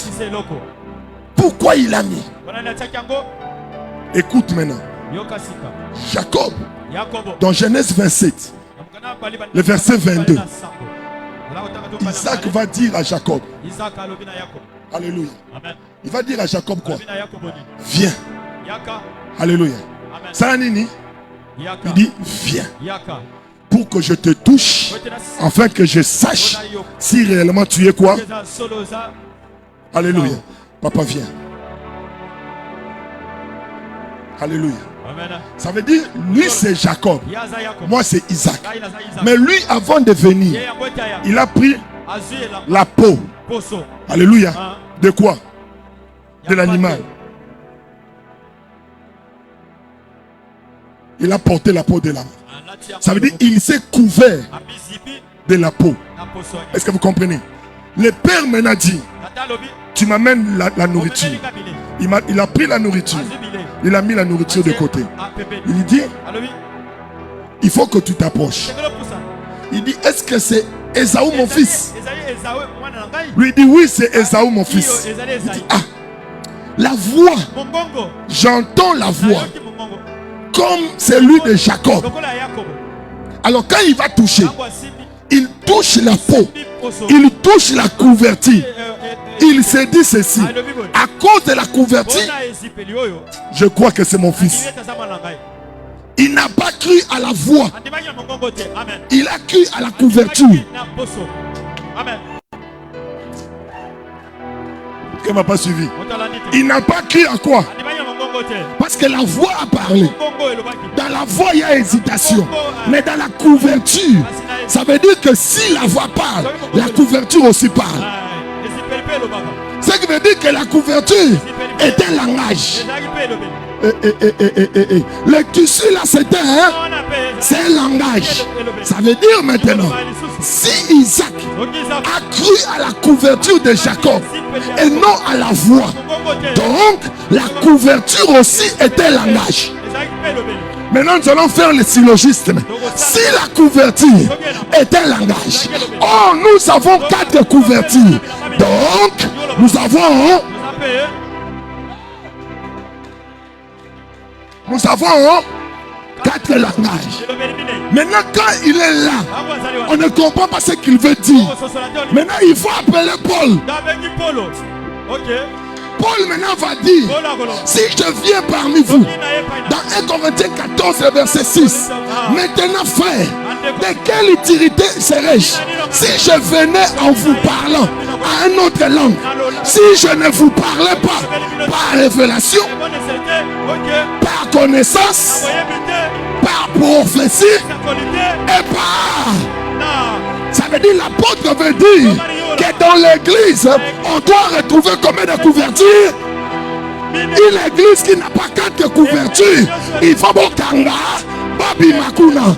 Pourquoi il a mis? Écoute maintenant. Jacob, dans Genèse 27, le verset 22, Isaac va dire à Jacob, alléluia, il va dire à Jacob quoi? Viens. Alléluia. Salanini, il dit viens pour que je te touche, afin que je sache si réellement tu es quoi. Alléluia. Papa viens. Alléluia. Ça veut dire lui c'est Jacob, moi c'est Isaac. Mais lui avant de venir, il a pris la peau. Alléluia. De quoi? De l'animal. Il a porté la peau de l'âme. Ça veut dire qu'il s'est couvert de la peau. Est-ce que vous comprenez? Le père m'a dit, tu m'amènes la nourriture. Il a pris la nourriture. Il a mis la nourriture de côté. Il dit, il faut que tu t'approches. Il dit, est-ce que c'est Ésaü mon fils? Lui dit, oui c'est Ésaü mon fils. Il dit, ah, la voix, j'entends la voix comme celui de Jacob. Alors quand il va toucher, il touche la peau, il touche la couverture. Il se dit ceci, à cause de la couverture, je crois que c'est mon fils. Il n'a pas cru à la voix, il a cru à la couverture. Qui m'a pas suivi? Il n'a pas cru à quoi? Parce que la voix a parlé. Dans la voix il y a hésitation. Mais dans la couverture, ça veut dire que si la voix parle, la couverture aussi parle. Ce qui veut dire que la couverture est un langage. Le tissu là c'est un langage. Ça veut dire maintenant, si Isaac a cru à la couverture de Jacob et non à la voix, donc la couverture aussi est un langage. Maintenant nous allons faire le syllogisme. Si la couverture est un langage, oh nous avons 4 couvertures. Donc nous avons 4 langages. Maintenant quand il est là, on ne comprend pas ce qu'il veut dire. Maintenant il faut appeler Paul. Paul maintenant va dire, si je viens parmi vous, dans 1 Corinthiens 14 verset 6, maintenant frère, de quelle utilité serais-je si je venais en vous parlant à une autre langue, si je ne vous parlais pas par révélation, par connaissance, par prophétie et par... Ça veut dire, l'apôtre veut dire que dans l'église, on doit retrouver combien de couvertures? Une église qui n'a pas 4 couvertures, il faut Bokanga, Babi Makuna.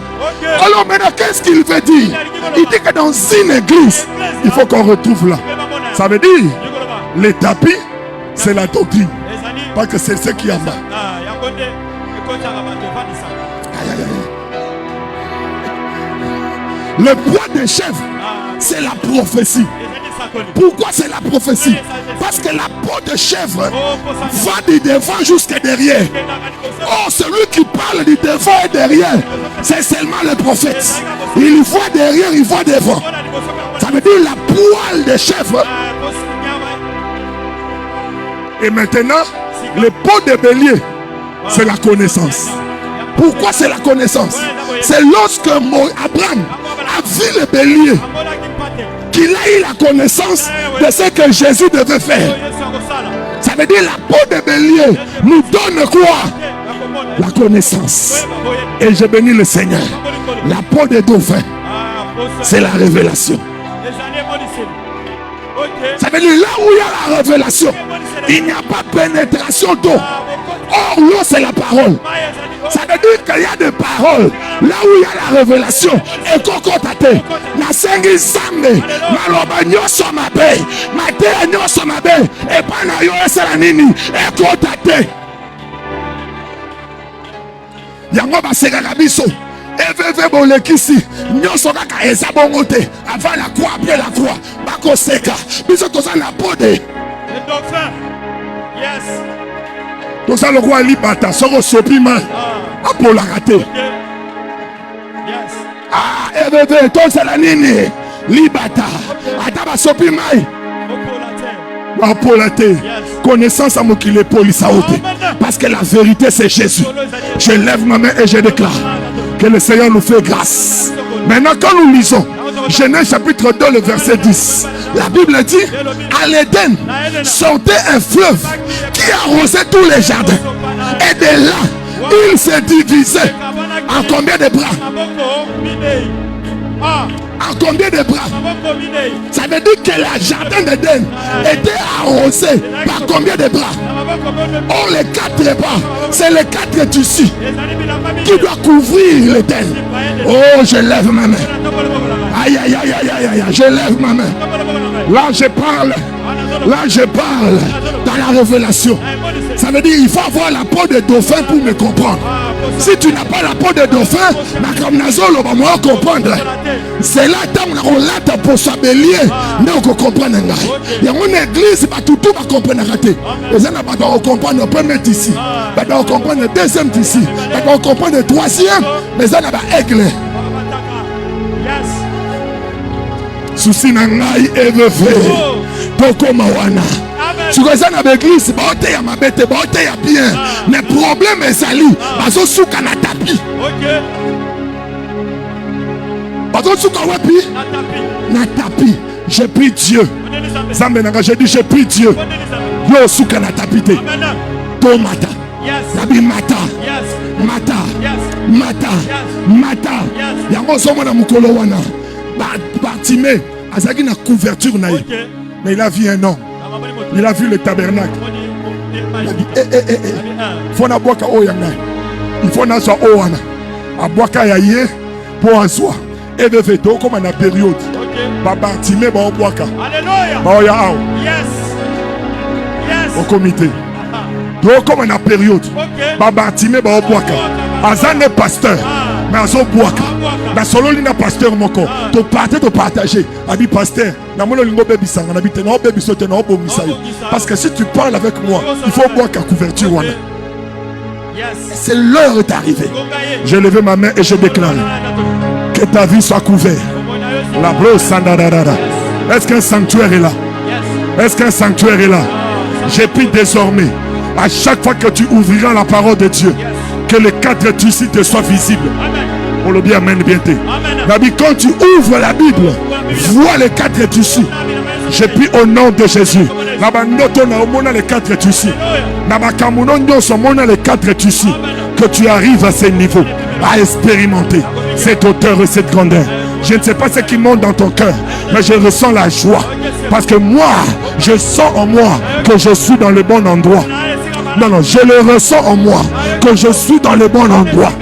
Alors maintenant, qu'est-ce qu'il veut dire? Il dit que dans une église, il faut qu'on retrouve là. Ça veut dire, les tapis, c'est la doctrine. Parce que c'est ce qui y a en bas. Le poids des chèvres, c'est la prophétie. Pourquoi c'est la prophétie? Parce que la peau de chèvre va du devant jusqu'à derrière. Oh, celui qui parle du devant et derrière, c'est seulement le prophète. Il voit derrière, il voit devant. Ça veut dire la poêle de chèvre Et maintenant, le pot de bélier, c'est la connaissance. Pourquoi c'est la connaissance? C'est lorsque Abraham a vu le bélier qu'il a eu la connaissance de ce que Jésus devait faire. Ça veut dire la peau de bélier nous donne quoi? La connaissance. Et je bénis le Seigneur. La peau de dauphin, c'est la révélation. Ça veut dire là où il y a la révélation, il n'y a pas de pénétration d'eau. Or, l'eau, c'est la parole. Ça veut dire qu'il y a des paroles. Là où il y a la révélation, et kokotate, na sengi zambe, maloba nyoso mabe, mate nyoso mabe, et pas na yo esala nini, et kotate. Yango baseka kabiso. Eveve bolekisi nyoso kaka eza bongo te avant la croix après la croix bako seka biso toza na pode dauphin. Yes. Toza le roi libata soko sopi mal apola raté. Yes. Ah eveve toza la nini libata ataba sopi mal apola te. Connaissance à mokile polisa ote parce que la vérité c'est Jésus. Je lève ma main et je déclare que le Seigneur nous fait grâce. Maintenant, quand nous lisons Genèse chapitre 2, le verset 10, la Bible dit à l'Éden sortait un fleuve qui arrosait tous les jardins. Et de là, il se divisait en combien de bras? En combien de bras? Ça veut dire que le jardin d'Éden était arrosé par combien de bras? Or les 4 bras, c'est les 4 tissus qui doivent couvrir l'Éden. Oh, je lève ma main. Aïe, aïe, aïe, aïe, aïe, aïe, je lève ma main. Là, je parle. Là, je parle dans la révélation. Ça veut dire qu'il faut avoir la peau de dauphin pour me comprendre. Si tu n'as pas la peau de dauphin, comprendre. C'est là que on a pour sa bélier. Mais on comprend. Il y a une église, tout va comprendre. Les gens vont comprendre le premier ici. Ils vont comprendre le deuxième ici. Ils vont comprendre le troisième. Les gens vont aigle. Souci nangai élevé. Poko mawana. Si vous êtes dans l'église, vous êtes bien. Mais le problème est sali. Vous êtes sous un tapis. Vous êtes sous un tapis. J'ai pris Dieu. J'ai dit j'ai pris Dieu. Yo sous un tapis. Tomata. Nabi mata. Mata. Mata. Mata. Yango somo na mukolo wana. Bartimée. Azaki na couverture na. Mais il a vu un homme. Il a vu le tabernacle. Il a dit il faut na boaka oyanga. Il faut na so owana. A boaka ya ye pour aswa. Et de fait comme na période. Ba Bartimée ba boaka. Alléluia. Ba oya ao. Yes. Yes. Au comité. Donc comme na période. Ba Bartimée ba boaka. Azane pasteur. Mais azo boaka. Na solo lina pasteur moko. To partager. Abi pasteur. Parce que si tu parles avec moi, il faut boire qu'à couverture. C'est l'heure d'arriver. J'ai levé ma main et je déclare que ta vie soit couverte. La brosse. Est-ce qu'un sanctuaire est là? Est-ce qu'un sanctuaire est là? J'ai pris désormais, à chaque fois que tu ouvriras la parole de Dieu, que les 4 tissus te soient visibles. Pour le bien, amen, bien. Quand tu ouvres la Bible, vois les 4 tissus. J'ai pris au nom de Jésus. Les 4 tissus. Les 4 tissus. Que tu arrives à ce niveau, à expérimenter cette hauteur et cette grandeur. Je ne sais pas ce qui monte dans ton cœur, mais je ressens la joie. Parce que moi, je sens en moi que je suis dans le bon endroit. Non, je le ressens en moi que je suis dans le bon endroit.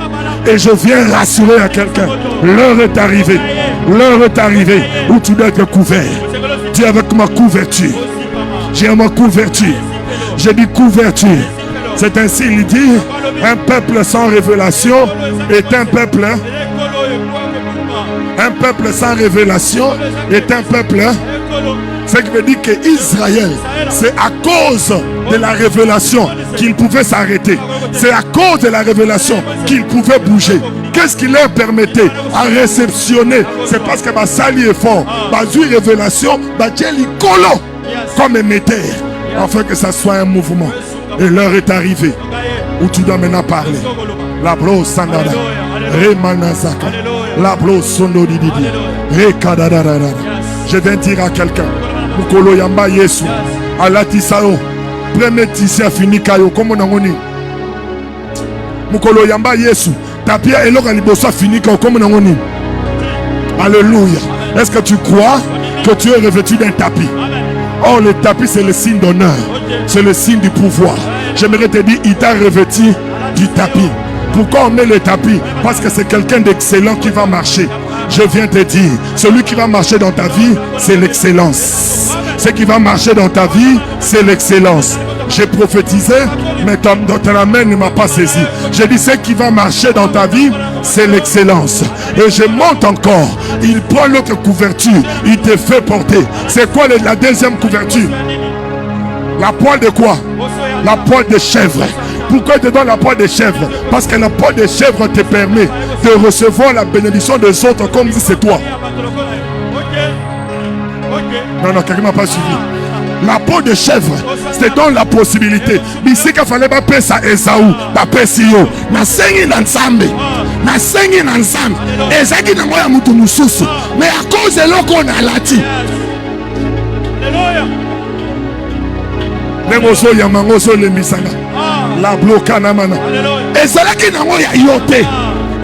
Et je viens rassurer à quelqu'un. L'heure est arrivée. L'heure est arrivée où tu dois être couvert. Dis avec ma couverture. J'ai ma couverture. J'ai dit couverture. C'est ainsi il dit. Un peuple sans révélation est un peuple. Un peuple sans révélation est un peuple. Ce qui veut dire qu'Israël, c'est à cause de la révélation qu'il pouvait s'arrêter. C'est à cause de la révélation qu'il pouvait bouger. Qu'est-ce qui leur permettait à réceptionner? C'est parce que ma sali est fort. Ma révélation, ma djeli kolo comme émetteur. afin que ça soit un mouvement. Et l'heure est arrivée où tu dois maintenant parler. La blo sandada, remanazaka, la blo sonodidi, rekadadadada. Je viens dire à quelqu'un, Mukolo yamba Yesu, alati sao, premier tissé a fini kayo, comme on a dit. Mukolo yamba Yesu, ta pierre et l'or a fini kayo, comme on a dit. Alléluia. Est-ce que tu crois que tu es revêtu d'un tapis? Oh, le tapis, c'est le signe d'honneur. C'est le signe du pouvoir. J'aimerais te dire, il t'a revêtu du tapis. Pourquoi on met le tapis? Parce que c'est quelqu'un d'excellent qui va marcher. Je viens te dire, celui qui va marcher dans ta vie, c'est l'excellence. Ce qui va marcher dans ta vie, c'est l'excellence. J'ai prophétisé, mais ton main ne m'a pas saisi. J'ai dit, ce qui va marcher dans ta vie, c'est l'excellence. Et je monte encore. Il prend l'autre couverture, il te fait porter. C'est quoi la deuxième couverture? La poêle de quoi? La poêle de chèvre. Pourquoi il te donne la poêle de chèvre? Parce que la poêle de chèvre te permet de recevoir la bénédiction des autres comme si c'est toi. Non, quelqu'un n'a pas suivi. La peau de chèvre, c'est donc la possibilité. Mais ici qu'il fallait pas payer ça Esaou, pas payer Sio. Na sengi na nzambe, na sengi na nzambe. Ezaki na moya mutu mususu. Mais à cause de l'eau qu'on a lati. Nemoso yamangoso le misanga. La bloca na mana. Ezalaki na moya yote.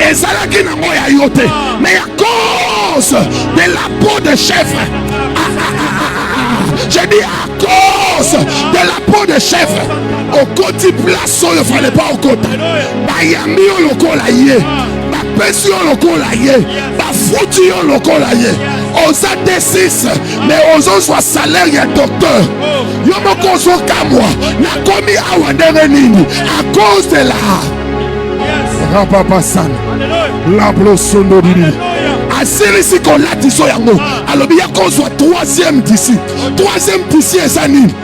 Ezalaki na moya yote. Mais à cause de la peau de chèvre. J'ai dit à cause de la peau de chèvre. Au côté place, il ne fallait pas au côté. Bayami au loco la yé. Bapesi au loco la yé. Bafouti au loco la yé. Osa D6. Mais osa soit salaire et docteur. Yomo kozo kamwa. Na komi awa nini. À cause de la. Rapapasan. La blosono dini. Asirisi qu'on l'a dit sur yango. Alors bien qu'on soit troisième d'ici. Troisième d'ici et ça nini.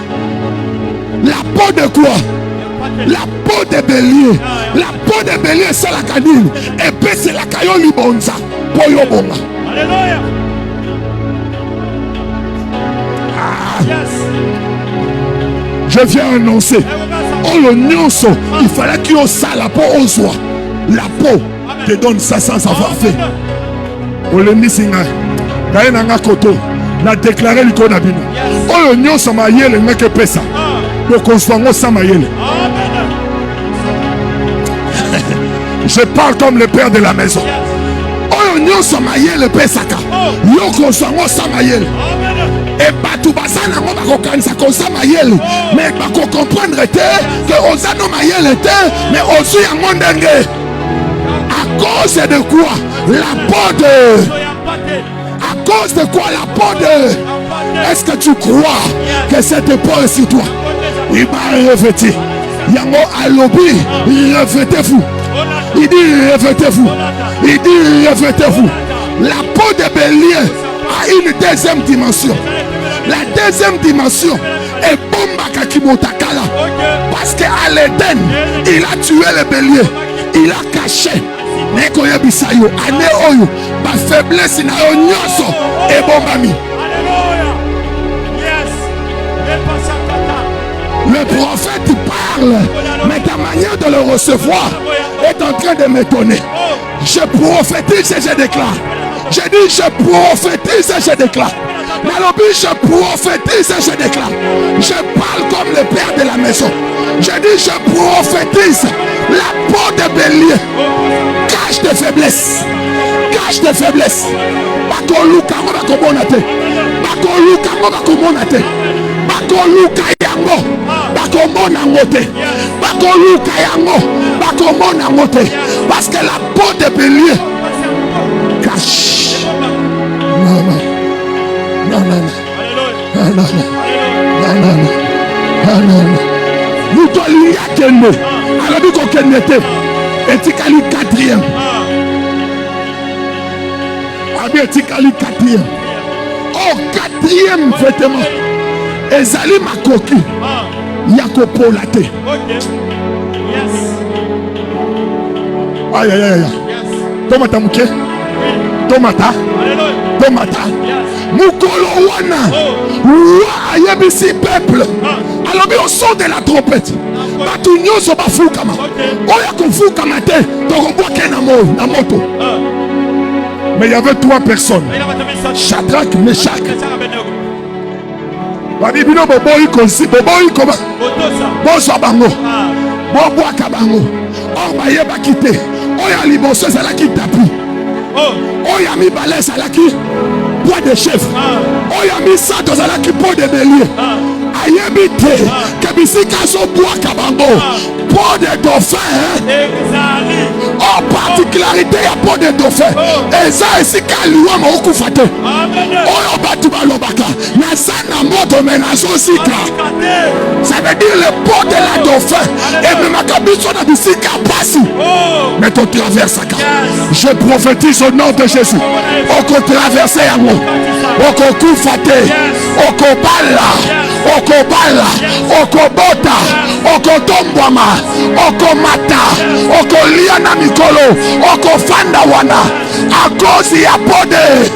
La peau de quoi? La peau de bélier. La peau de bélier c'est la canine. Et puis c'est la caillon libonza. Poyo bonga. Alléluia. Je viens annoncer. Oh le nyonso. Il fallait qu'il y ait ça la peau au soir. La peau te donne ça sans avoir fait. Olemi singa kaye nanga koto na déclarer liko na bino oyo nyonso mayele ngeke pesa bokonzwango sa mayele. Je parle comme le père de la maison. Oyo nyonso mayele pesaka yo konzwango sa mayele. Et batu basana ngo bakokanisa konsa mayele mais bako comprendre te que ozano mayele te mais ozu yango ndenge. À cause de quoi? La peau de. À cause de quoi la peau de. Est-ce que tu crois que cette peau est sur toi? Il m'a revêtu. Yango alobi, revêtez-vous. Il dit revêtez-vous. Il dit revêtez-vous. La peau de bélier a une deuxième dimension. La deuxième dimension est Bomba Kakimotakala. Parce qu'à l'Éden, il a tué le bélier. Il a caché. Nekoye bisayo ane oyo ba faiblesse na yo nyoso e bombami. Le prophète parle, mais ta manière de le recevoir est en train de m'étonner. Je prophétise et je déclare. Je dis je prophétise et je déclare. Nalobi je prophétise et je déclare. Je parle comme le père de la maison. Je dis je prophétise la peau de bélier. Cache tes faiblesses. Cache tes faiblesses. Bakoluka ngo bakomonate. Bakoluka ngo bakomonate. Bakoluka yango bakomona ngote. Bakoluka yango bakomona ngote. Parce que la peau de bélier cache. Non, non. Non, non, non. Non, non, non. Non, non, non. Nous devons y attendre. Alors, nous devons y attendre. Et tu as le quatrième. Abi et tu as le quatrième. Oh, quatrième vêtement. Ezali makoki. Yako late. Aïe, aïe, aïe. Comment t'as mouké? Tomata. Tomata. Mukolo wana. Wa ayebisi peuple. Alors au son de la trompette. Batu nyoso bafukama. Oya kufukama te. Toroboke na moto. Mais il y avait 3 personnes. Shadrach, Meshach. Babibino boboyi kosi, boboyi koba. Bozo bango. Bobo akabango. Oba yeba kite. Oya liboso zalaki tapi. Oya mi balai zalaki bois de chef. Oya mi sato zalaki peau de bélier. Ayebi te kebisika so bois kabango. Peau de dauphin. En particularité ya peau de dauphin. Eza esika liwa mokufa te. Oyo batu balobaka na sana moto menazo sika. Ça veut dire le peau de la dauphin. Et même akabiso na bisika pasi. Mais tu traverses. Je prophétise au nom de Jésus. Oko traverser yango. Oko kufate. Oko bala. Oko bala. Oko bota. Oko tombwama. Oko mata. Oko liana mikolo. Oko fanda wana. A cause ya pode.